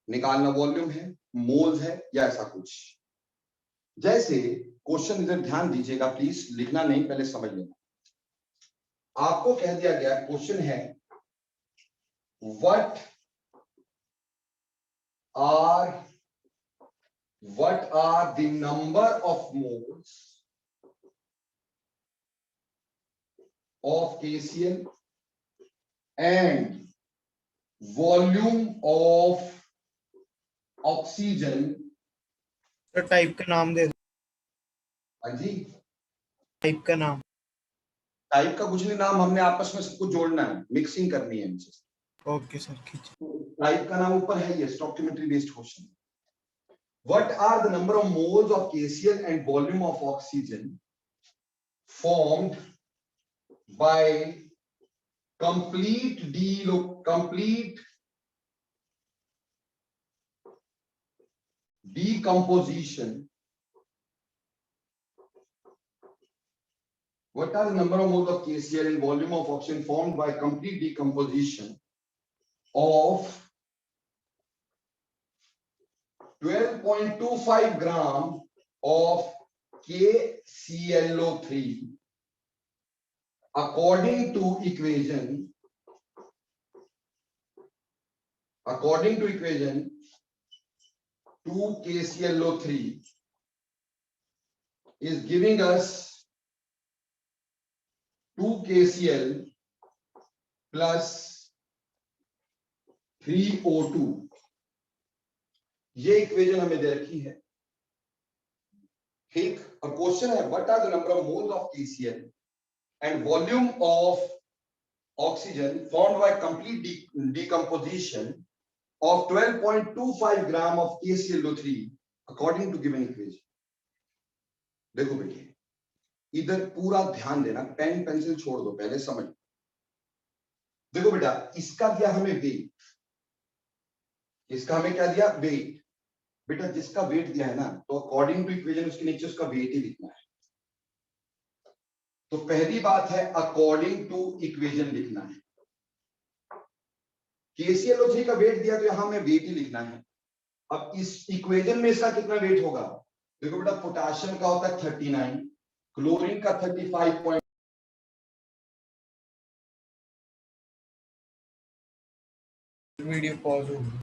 निकालना वॉल्यूम है, मोल्स है या ऐसा कुछ। जैसे क्वेश्चन इधर ध्यान दीजिएगा प्लीज, लिखना नहीं पहले समझ लेना। आपको कह दिया गया क्वेश्चन है what are what are the number of moles of KCl and volume of oxygen. तो टाइप का नाम दे दो, हाँ जी, टाइप का नाम। टाइप का कुछ नहीं, नाम हमने आपस में सबको जोड़ना है, मिक्सिंग करनी है इनसे। Okay sir, खींचिए। टाइप का नाम ऊपर है, ये stoichiometry based question. What are the number of moles of KCl and volume of oxygen formed by complete decomposition? What are the number of moles of KCl and volume of oxygen formed by complete decomposition of 12.25 gram of KClO3 according to equation 2 KClO3 is giving us 2 KCl plus 3 O2। ये equation हमें दे रखी है, ठीक। और question है what are the number of moles of KCl and volume of oxygen formed by complete decomposition of 12.25 gram of KClO3 according to given equation। देखो बेटे, इधर पूरा ध्यान देना, पेन पेंसिल छोड़ दो, पहले समझ। देखो बेटा, इसका दिया हमें वेट, इसका हमें क्या दिया, वेट। बेटा जिसका वेट दिया है ना, तो अकॉर्डिंग टू इक्वेशन उसके नीचे उसका वेट ही लिखना है। तो पहली बात है अकॉर्डिंग टू इक्वेशन लिखना है। KClO3 का वेट दिया तो यहां में वेट ही लिखना है। अब इस इक्वेशन में इसका कितना वेट होगा, देखो बेटा, पोटेशियम का होता है 39, क्लोरीन का 35। वीडियो पॉज हो गई।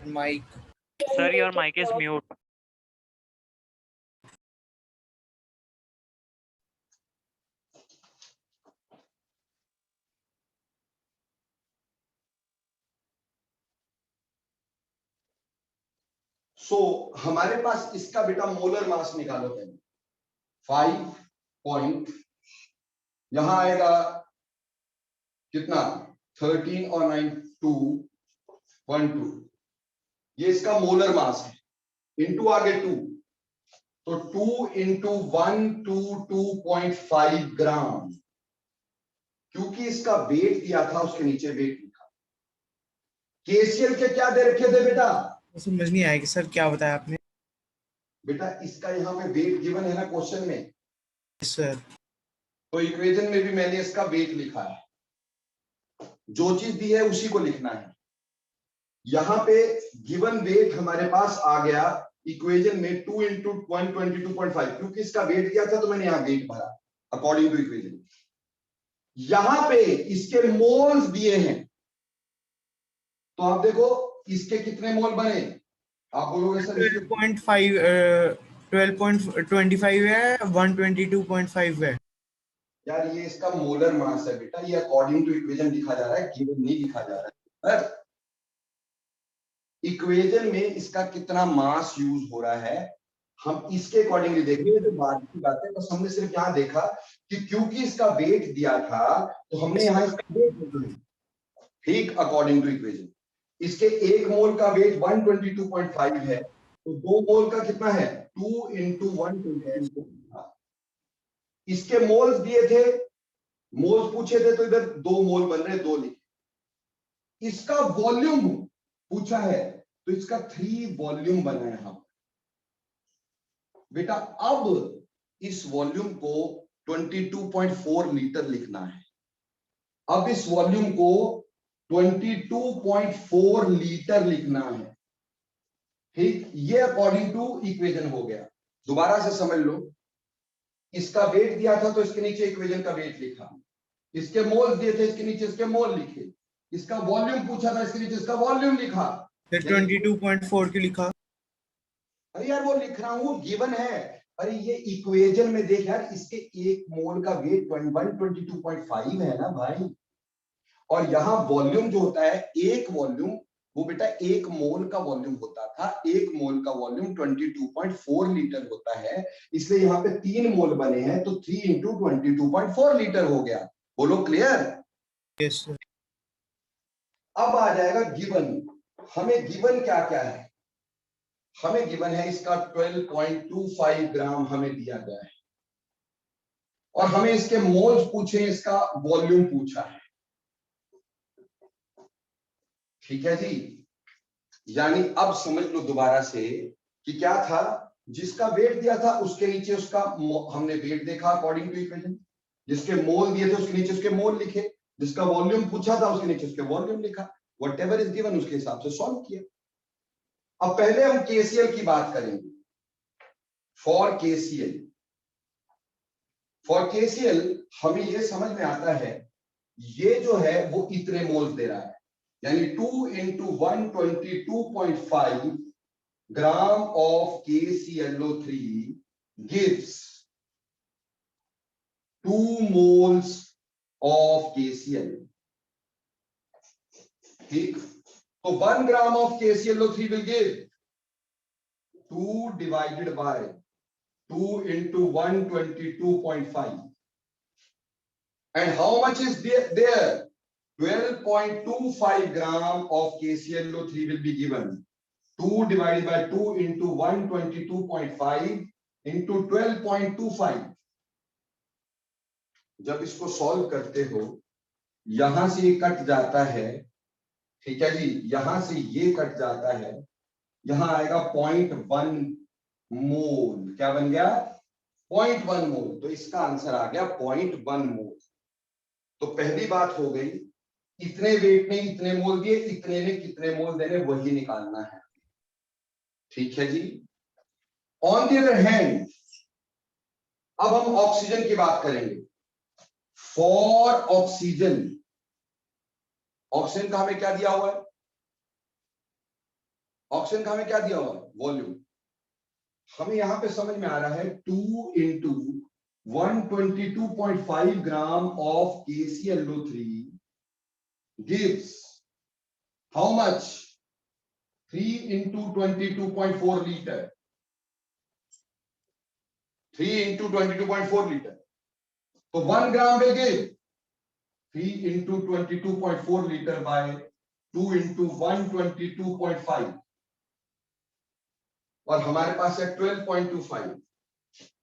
Mic Sir, your mic is mute. हमारे पास इसका बेटा मोलर मास निकालो पहले। 5 पॉइंट, यहां आएगा कितना, 13 और 9 212, ये इसका मोलर मास है। इंटू आगे 2, तो 2 इंटू 122.5 ग्राम। क्योंकि इसका वेट दिया था, उसके नीचे वेट लिखा। KCl के क्या दे रखे थे बेटा, समझ नहीं आएगी सर, क्या बताया आपने। बेटा इसका यहाँ पे वेट गिवन है ना क्वेश्चन में सर, तो इक्वेशन में भी मैंने इसका वेट लिखा है। जो चीज दी है उसी को लिखना है। यहाँ पे गिवन वेट हमारे पास आ गया इक्वेशन में 2 इंटू 122.5, क्योंकि इसका वेट दिया था तो मैंने यहाँ वेट भरा अकॉर्डिंग टू इक्वेशन। यहाँ पे इसके मोल्स दिए हैं, तो आप देखो इसके कितने मोल बने, आप बोलोगे सर 12.25 है, 122.5 है। यार ये इसका मोलर मास है बेटा, ये अकॉर्डिंग टू इक्वेशन लिखा जा रहा है, गिवन नहीं लिखा जा रहा है। इक्वेशन में इसका कितना मास यूज हो रहा है हम इसके अकॉर्डिंगली देखेंगे। जो बाद की बात है, बस हमने सिर्फ यहाँ देखा कि क्योंकि इसका वेट दिया था तो हमने यहाँ इसका वेट लिखा, ठीक, अकॉर्डिंग टू इक्वेशन। इसके एक मोल का वेट 122.5 है, तो 2 मोल का कितना है, 2 इंटू 122। इसके मोल्स दिए थे, मोल्स पूछे थे, तो इधर 2 मोल बन रहे, 2 लिखे। इसका वॉल्यूम पूछा है तो इसका 3 वॉल्यूम बना यहाँ पर। बेटा अब इस वॉल्यूम को 22.4 लीटर लिखना है। अब इस वॉल्यूम को 22.4 लीटर लिखना है। ठीक, ये अकॉर्डिंग टू इक्वेशन हो गया। दोबारा से समझ लो, इसका वेट दिया था तो इसके नीचे इक्वेशन का वेट लिखा, इसके मोल दिए थे इसके नीचे इसके मोल लिखे, इसका वॉल्यूम पूछा था इसके नीचे इसका वॉल्यूम लिखा। फिर 22.4 क्यों लिखा? अरे यार वो लिख रहा हूं, गिवन है। अरे ये इक्वेशन में देख यार, इसके एक मोल का वेट 122.5 है ना भाई, और यहाँ वॉल्यूम जो होता है एक वॉल्यूम, वो बेटा एक मोल का वॉल्यूम होता था, एक मोल का वॉल्यूम 22.4 लीटर होता है, इसलिए यहाँ पे 3 मोल बने हैं, तो 3 इंटू 22.4 लीटर हो गया। बोलो क्लियर? Yes sir. अब आ जाएगा गिवन। हमें गिवन क्या क्या है? हमें गिवन है इसका 12.25 ग्राम हमें दिया गया है, और हमें इसके मोल्स पूछे, इसका वॉल्यूम पूछा है। ठीक है जी, यानी अब समझ लो दोबारा से कि क्या था, जिसका वेट दिया था उसके नीचे उसका हमने वेट देखा अकॉर्डिंग टू इक्वेशन, जिसके मोल दिए थे उसके नीचे उसके मोल लिखे, जिसका वॉल्यूम पूछा था उसके नीचे उसके वॉल्यूम लिखा, व्हाटएवर इज गिवन उसके हिसाब से सॉल्व किया। अब पहले हम केसीएल की बात करेंगे। फॉर केसीएल हमें यह समझ में आता है, ये जो है वो इतने मोल्स दे रहा है, यानी 2 into 122.5 gram of KClO3 gives 2 moles of KCl। ठीक, तो 1 gram of KClO3 will give 2 divided by 2 into 122.5, and how much is there? 12.25 gram of KClO3 will be given. 2 divided by 2 into 122.5 into 12.25। जब इसको solve करते हो, यहां से ये cut जाता है, ठीक है जी, यहां से ये कट जाता है, यहां आएगा 0.1 मोल। क्या बन गया? 0.1 मोल। तो इसका आंसर आ गया 0.1 मोल। तो पहली बात हो गई, इतने वेट ने इतने मोल दिए, इतने ने कितने मोल देने वही निकालना है। ठीक है जी। ऑन द अदर हैंड, अब हम ऑक्सीजन की बात करेंगे। फॉर ऑक्सीजन, ऑक्सीजन का हमें क्या दिया हुआ है? ऑक्सीजन का हमें क्या दिया हुआ है? वॉल्यूम। हमें यहां पे समझ में आ रहा है 2 into 122.5 gram of KClO3 gives how much? 3 into 22.4 liter। 3 into 22.4 liter। तो 1 ग्राम will give 3 into 22.4 liter by 2 into 122.5, और हमारे पास है 12.25।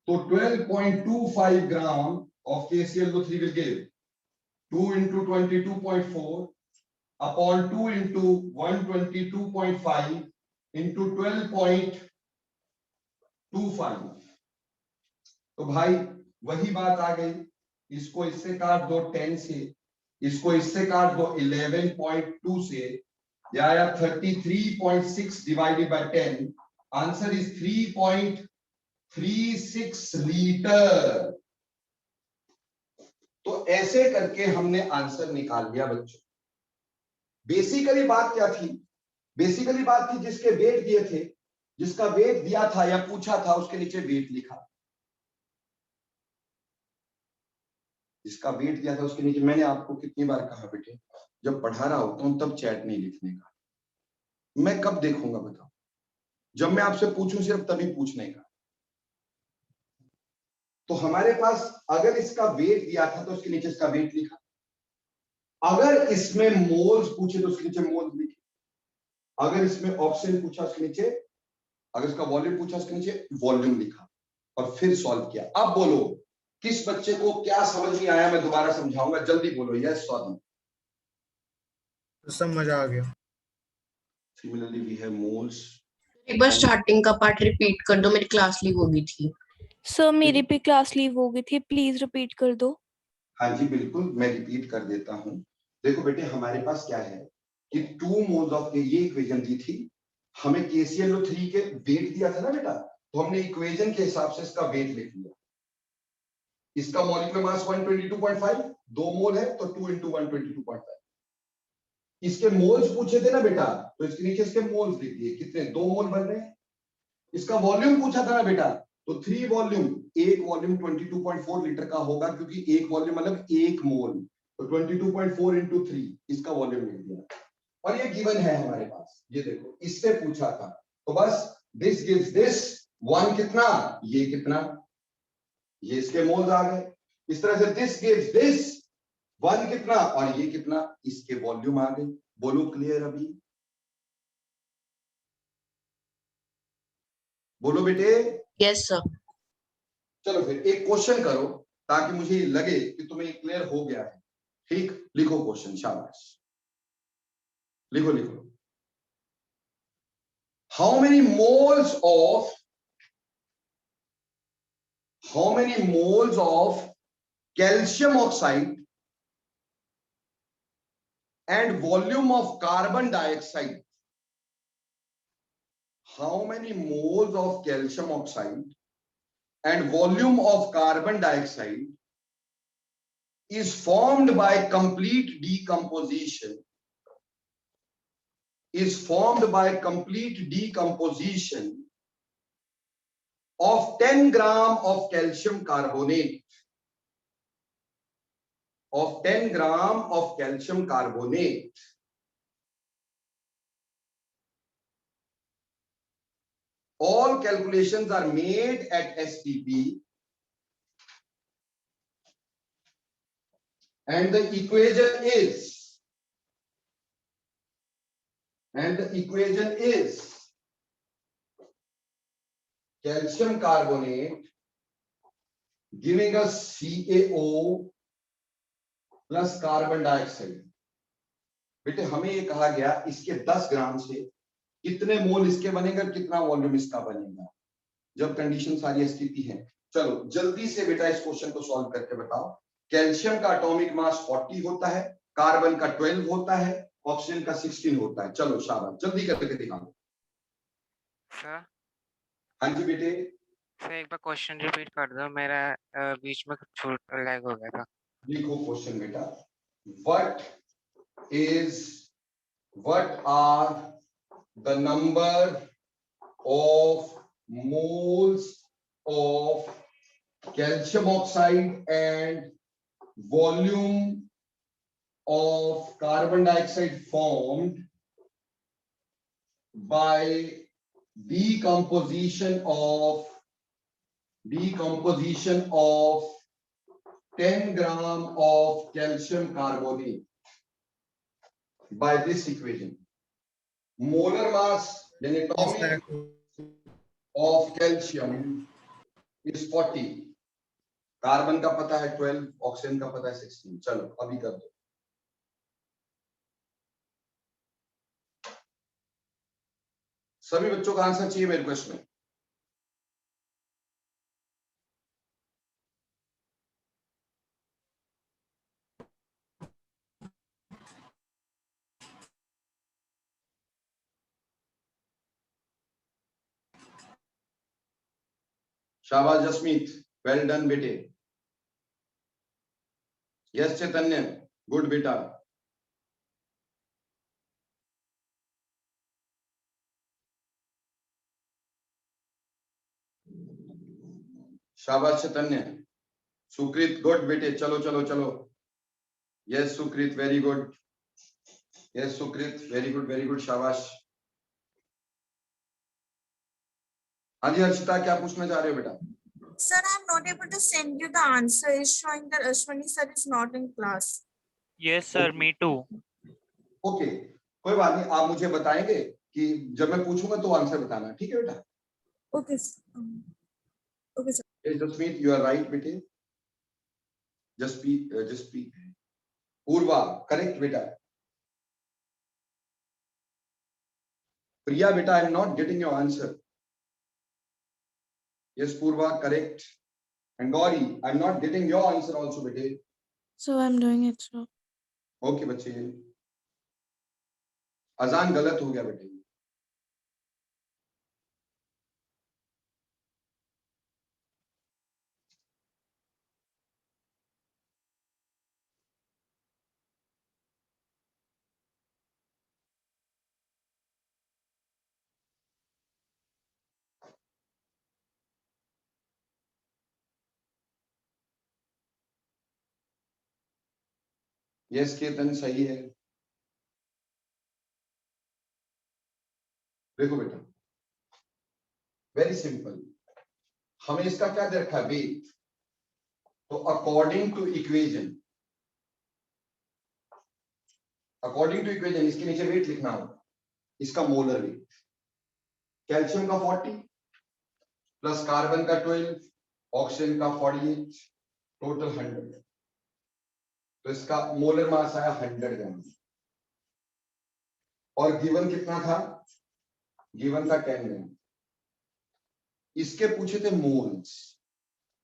तो 12.25 ग्राम of KClO3 will give 2 into 22.4 upon 2 into 122.5 into 12.25। तो भाई वही बात आ गई, इसको इससे काट दो 10 से, इसको इससे काट दो 11.2 से, यह आया 33.6 divided by 10, answer is 3.36 litre. तो ऐसे करके हमने आंसर निकाल लिया बच्चों। बेसिकली बात क्या थी? बेसिकली बात थी जिसके वेट दिए थे, जिसका वेट दिया था या पूछा था उसके नीचे वेट लिखा, जिसका वेट दिया था उसके नीचे। मैंने आपको कितनी बार कहा बेटे, जब पढ़ा रहा होता हूं तब चैट नहीं लिखने का। मैं कब देखूंगा बताओ? जब मैं आपसे पूछूं सिर्फ तभी पूछने का। तो हमारे पास अगर इसका वेट दिया था तो उसके नीचे इसका वेट लिखा, अगर इसमें मोल्स पूछे तो उसके नीचे मोल्स लिखे, अगर इसमें ऑक्सीजन पूछा उसके नीचे, अगर इसका वॉल्यूम पूछा उसके नीचे वॉल्यूम लिखा, और फिर सॉल्व किया। अब बोलो किस बच्चे को क्या समझ नहीं आया? मैं दोबारा समझाऊंगा, जल्दी बोलो। यस सॉरी, समझ आ गया। Similarly, we have moles. एक बार स्टार्टिंग का पार्ट रिपीट कर दो, मेरी क्लास लीव हो गई थी। सर मेरी भी क्लास लीव हो गई थी, प्लीज रिपीट कर दो। हाँ जी बिल्कुल, मैं रिपीट कर देता हूँ। देखो बेटे, हमारे पास क्या है कि 2 मोल्स ऑफ, ये इक्वेशन दी थी हमें, KClO3 के वेट दिया था ना बेटा, तो हमने इक्वेशन के हिसाब से इसका वेट लिख लिया। इसका मॉलिक्यूलर मास 122.5, 2 मोल है तो 2 × 122.5। इसके मोल्स पूछे थे ना बेटा, तो इसके नीचे इसके मोल्स लिख दिए, कितने 2 मोल बन रहे हैं। इसका वॉल्यूम पूछा था ना बेटा, तो 3 वॉल्यूम, एक वॉल्यूम 22.4 लीटर का होगा, क्योंकि एक वॉल्यूम मतलब 1 मोल, तो 22.4 × 3 इसका वॉल्यूम लिख दिया। और ये गिवन है हमारे पास, ये देखो इससे पूछा था, तो बस दिस गिव्स दिस, 1 कितना, ये कितना, ये इसके मोल्स आ गए। इस तरह से दिस गिव्स दिस, 1 कितना और ये कितना, इसके वॉल्यूम आ गए। बोलो क्लियर अभी, बोलो बेटे। Yes sir. चलो फिर एक क्वेश्चन करो, ताकि मुझे लगे कि तुम्हें क्लियर हो गया है। ठीक, लिखो क्वेश्चन, शाबाश, लिखो लिखो। How many moles of calcium oxide and volume of carbon dioxide, how many moles of calcium oxide and volume of carbon dioxide is formed by complete decomposition, of 10 gram of calcium carbonate, all calculations are made at STP, and the equation is calcium carbonate giving us CaO plus carbon dioxide। बेटे हमें ये कहा गया इसके 10 ग्राम से कितने मोल इसके बनेगा, कितना वॉल्यूम इसका बनेगा, जब कंडीशन सारी एसटीपी है। चलो जल्दी से बेटा इस क्वेश्चन को सॉल्व करके बताओ। कैल्शियम का एटॉमिक मास 40 होता है, कार्बन का 12 होता है, ऑक्सीजन का 16 होता है। चलो शाबाश, जल्दी करके दिखाओ। सर हाँ जी बेटे, सर एक बार क्वेश्चन रिपीट कर दो, मेरा बीच में छूट लैग हो गया था। लिखो क्वेश्चन बेटा। what are the number of moles of calcium oxide and volume of carbon dioxide formed by decomposition of 10 gram of calcium carbonate by this equation. Molar mass यानी atomic of calcium is 40, carbon का पता है 12, oxygen का पता है 16। चलो अभी कर दो। सभी बच्चों का आंसर चाहिए मेरे को इसमें। शाबाश जसमीत, वेल डन बेटे। यस चैतन्य, गुड बेटा। शाबाश चैतन्य। सुकृत, गुड बेटे, चलो चलो चलो। Yes Sukrit, very good. Yes Sukrit, very good, शाबाश। हाँ जी हर्षिता, क्या पूछना चाह रहे हो बेटा? Sir, I am not able to send you the answer. It's showing that Ashwani sir is not in class. Yes sir, me too. Okay, कोई बात नहीं, आप मुझे बताएंगे कि जब मैं पूछूंगा तो आंसर बताना, ठीक है बेटा? Okay. Okay sir. Yes, Jasmeet, you are right बेटे। just speak. पूर्वा, करेक्ट बेटा। Priya beta, I am not getting your answer. Yes, Purva, correct. And Gauri, I am not getting your answer also, beta. So I'm doing it, sir. Okay, बच्चे. अजान गलत हो गया बेटे. Yes Ketan सही है. देखो बेटा, वेरी सिंपल. हमें इसका क्या दे रखा है? वेट. तो अकॉर्डिंग टू इक्वेशन, इसके नीचे वेट लिखना होगा. इसका मोलर वेट, कैल्शियम का 40 प्लस कार्बन का 12, ऑक्सीजन का 48, टोटल 100. तो इसका मोलर मास आया 100 ग्राम. और गिवन कितना था? गिवन था 10 ग्राम. इसके पूछे थे मोल्स,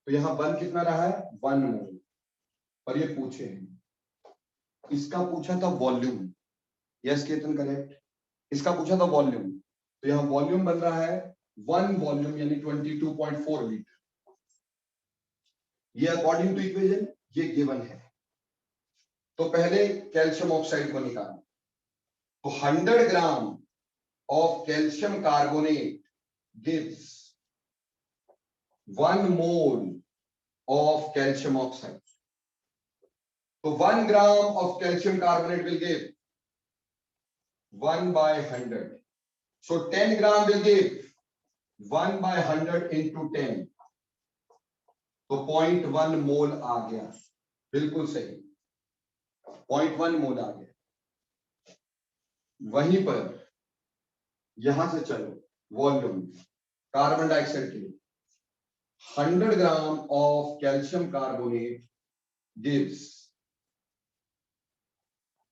तो यहां 1 कितना रहा है? 1 मोल. और ये पूछे हैं, इसका पूछा था वॉल्यूम. Yes Ketan correct. इसका पूछा था वॉल्यूम, तो यहां वॉल्यूम बन रहा है 1 वॉल्यूम यानी 22.4 लीटर. ये अकॉर्डिंग टू इक्वेशन, ये गिवन है. तो पहले कैल्शियम ऑक्साइड को निकालना. तो 100 gram of calcium carbonate gives 1 mole of calcium oxide. So 1 gram of calcium carbonate will give 1 by 100. So 10 gram will give 1 by 100 into 10. तो 0.1 मोल आ गया. बिल्कुल सही, 0.1 मोल आ गया. वहीं पर यहां से चलो वॉल्यूम, कार्बन डाइऑक्साइड के लिए 100 gram of calcium carbonate gives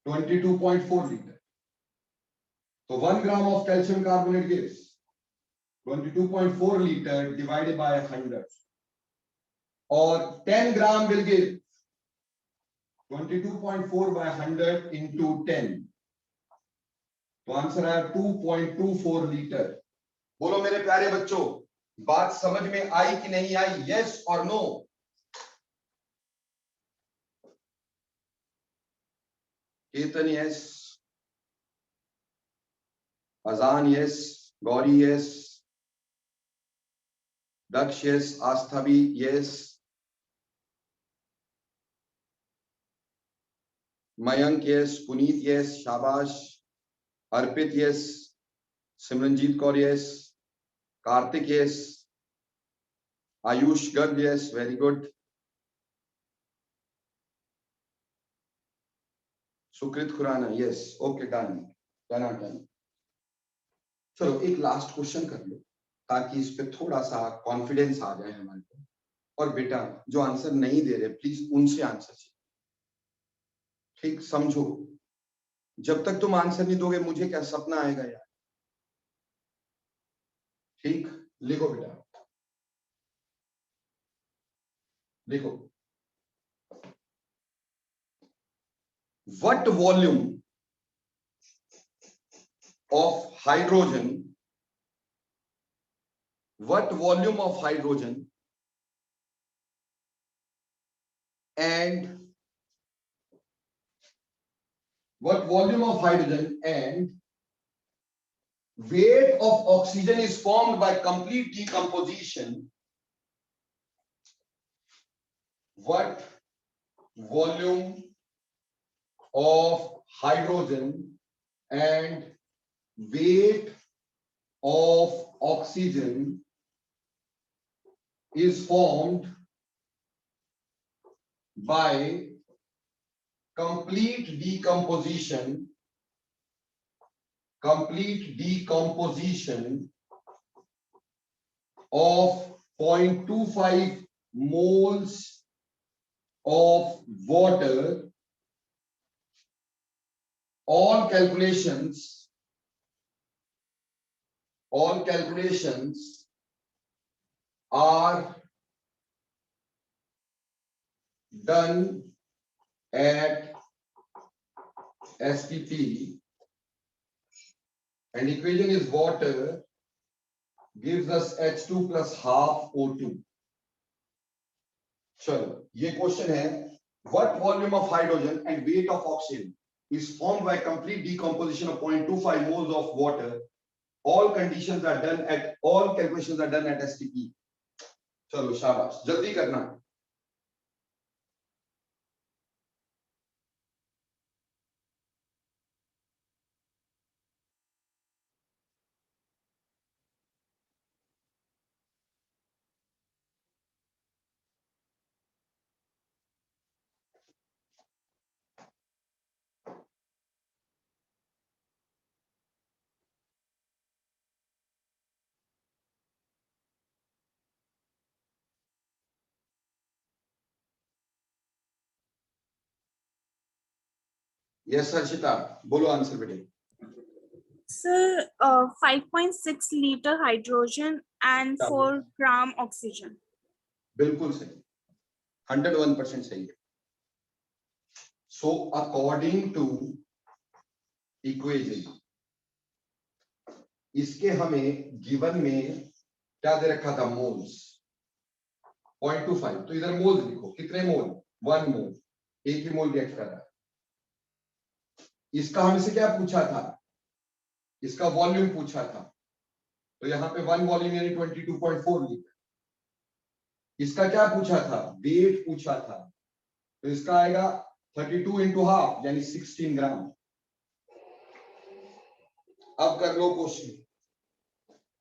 22.4 liter. So 1 gram of calcium carbonate gives 22.4 liter divided by 100. Or 10 gram will give 22.4 by 100 into 10. तो आंसर आया 2.24 लीटर. बोलो मेरे प्यारे बच्चों, बात समझ में आई कि नहीं आई? यस और no? Ketan yes, Ajaan yes, Gauri yes, Daksh yes, Aastha भी yes, Mayank yes, Puneet yes, शाबाश, Arpit yes, Simranjeet Kaur yes, Kartik yes, Ayush Garg yes, very good. Sukrit Khurana yes. Okay done done done. चलो एक लास्ट क्वेश्चन कर लो ताकि इस पे थोड़ा सा कॉन्फिडेंस आ जाए हमारे को. और बेटा जो आंसर नहीं दे रहे प्लीज उनसे आंसर चाहिए. ठीक समझो, जब तक तुम आंसर नहीं दोगे मुझे क्या सपना आएगा यार. ठीक, लिखो बेटा, लिखो. What volume of hydrogen, what volume of hydrogen and what volume of hydrogen and weight of oxygen is formed by complete decomposition? What volume of hydrogen and weight of oxygen is formed by complete decomposition of 0.25 moles of water? All calculations all calculations are done at STP and equation is water gives us H2 plus half O2. चलो ये question है, what volume of hydrogen and weight of oxygen is formed by complete decomposition of 0.25 moles of water? All conditions are done at, all calculations are done at STP. चलो शाबाश, जल्दी करना। Yes Harshita, बोलो answer बेटे। Sir, 5.6 liter hydrogen and 4 gram oxygen. बिल्कुल सही, 101% सही है। So according to equation, इसके हमें गिवन में क्या दे रखा था? मोल्स 0.25, तो इधर मोल्स लिखो, कितने मोल? 1 मोल, एक ही मोल रिएक्ट कर रहा है। इसका हमसे क्या पूछा था? इसका वॉल्यूम पूछा था, तो यहाँ पे 1 वॉल्यूम यानी 22.4 लीटर। इसका क्या पूछा था? वेट पूछा था, तो इसका आएगा 32 इंटू हाफ यानी 16 ग्राम। अब कर लो क्वेश्चन,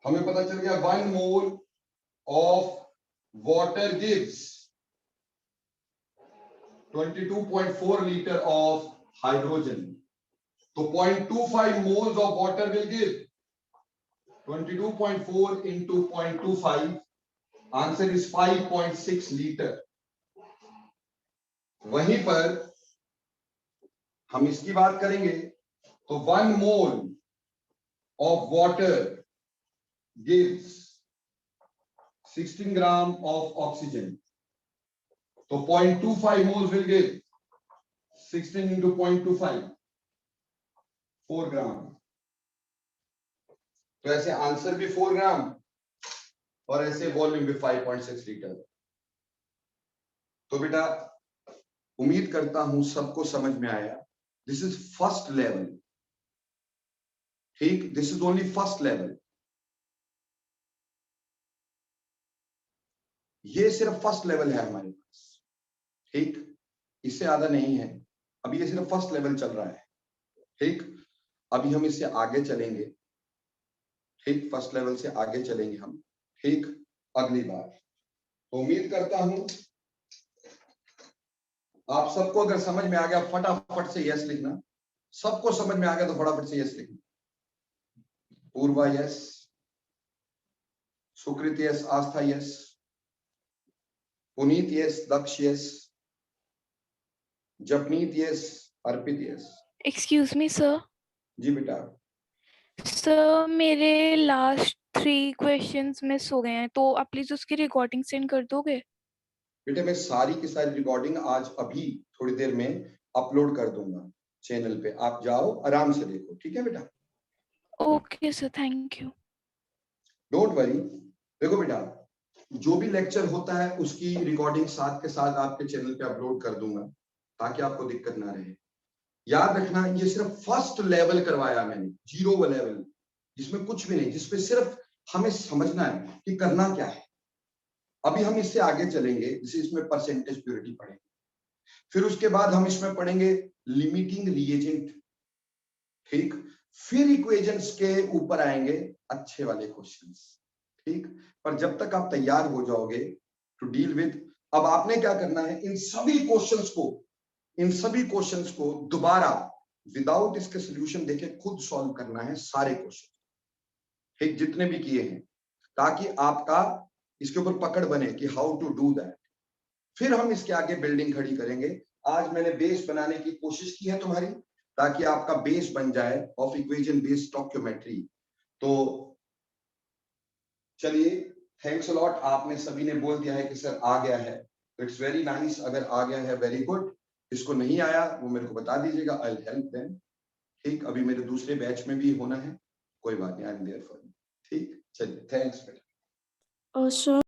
हमें पता चल गया 1 mole of water gives 22.4 litre of hydrogen, तो 0.25 moles of water will give 22.4 into 0.25, answer is 5.6 liter। वहीं पर हम इसकी बात करेंगे तो 1 mole of water gives 16 gram of oxygen, तो 0.25 moles will give 16 into 0.25, 4 ग्राम। तो ऐसे आंसर भी 4 ग्राम और ऐसे वॉल्यूम भी 5.6 लीटर। तो बेटा उम्मीद करता हूं सबको समझ में आया। दिस इज फर्स्ट लेवल, ठीक, this is only first level. ये सिर्फ फर्स्ट लेवल है हमारे पास, ठीक, इससे ज्यादा नहीं है। अभी ये सिर्फ फर्स्ट लेवल चल रहा है, ठीक। अभी हम इससे आगे चलेंगे, ठीक, फर्स्ट लेवल से आगे चलेंगे हम, ठीक, अगली बार। तो उम्मीद करता हूं आप सबको अगर समझ में आ गया फटाफट से यस लिखना। सबको समझ में आ गया तो फटाफट से यस लिखना। पूर्वा यस, सुकृत यस, आस्था yes, Puneet yes, Daksh yes, जपनीत yes, अर्पित यस। Excuse me, sir. जी बेटा। सर मेरे लास्ट 3 क्वेश्चंस मिस हो गए हैं, तो आप प्लीज उसकी रिकॉर्डिंग सेंड कर दोगे? बेटे मैं सारी की सारी रिकॉर्डिंग आज अभी थोड़ी देर में अपलोड कर दूंगा चैनल पे, आप जाओ आराम से देखो, ठीक है बेटा। Okay sir, thank you. Don't worry. देखो बेटा, जो भी लेक्चर होता है उसकी रिकॉर्डिंग साथ के साथ आपके चैनल पे अपलोड कर दूंगा ताकि आपको दिक्कत ना रहे। याद रखना ये सिर्फ फर्स्ट लेवल करवाया मैंने, 0 लेवल, जिसमें कुछ भी नहीं, जिसपे सिर्फ हमें समझना है कि करना क्या है। अभी हम इससे आगे चलेंगे, जैसे इसमें परसेंटेज प्योरिटी पढ़ेंगे, फिर उसके बाद हम इसमें पढ़ेंगे लिमिटिंग रिएजेंट, ठीक, फिर इक्वेशंस के ऊपर आएंगे अच्छे वाले क्वेश्चंस, ठीक। पर जब तक आप तैयार हो जाओगे टू डील विद, अब आपने क्या करना है, इन सभी क्वेश्चंस को दोबारा विदाउट इसके सॉल्यूशन देखे खुद सॉल्व करना है, सारे क्वेश्चन, ठीक, जितने भी किए हैं, ताकि आपका इसके ऊपर पकड़ बने कि हाउ टू डू दैट। फिर हम इसके आगे बिल्डिंग खड़ी करेंगे। आज मैंने बेस बनाने की कोशिश की है तुम्हारी, ताकि आपका बेस बन जाए ऑफ इक्वेशन बेस्ड स्टोइकियोमेट्री। तो चलिए, थैंक्स अ लॉट। आपने सभी ने बोल दिया है कि सर आ गया है, इट्स वेरी नाइस। अगर आ गया है वेरी गुड, इसको नहीं आया वो मेरे को बता दीजिएगा, आई विल हेल्प देम। ठीक, अभी मेरे दूसरे बैच में भी होना है, कोई बात नहीं, I am there for you. ठीक, चलिए, थैंक्स बेटा। सर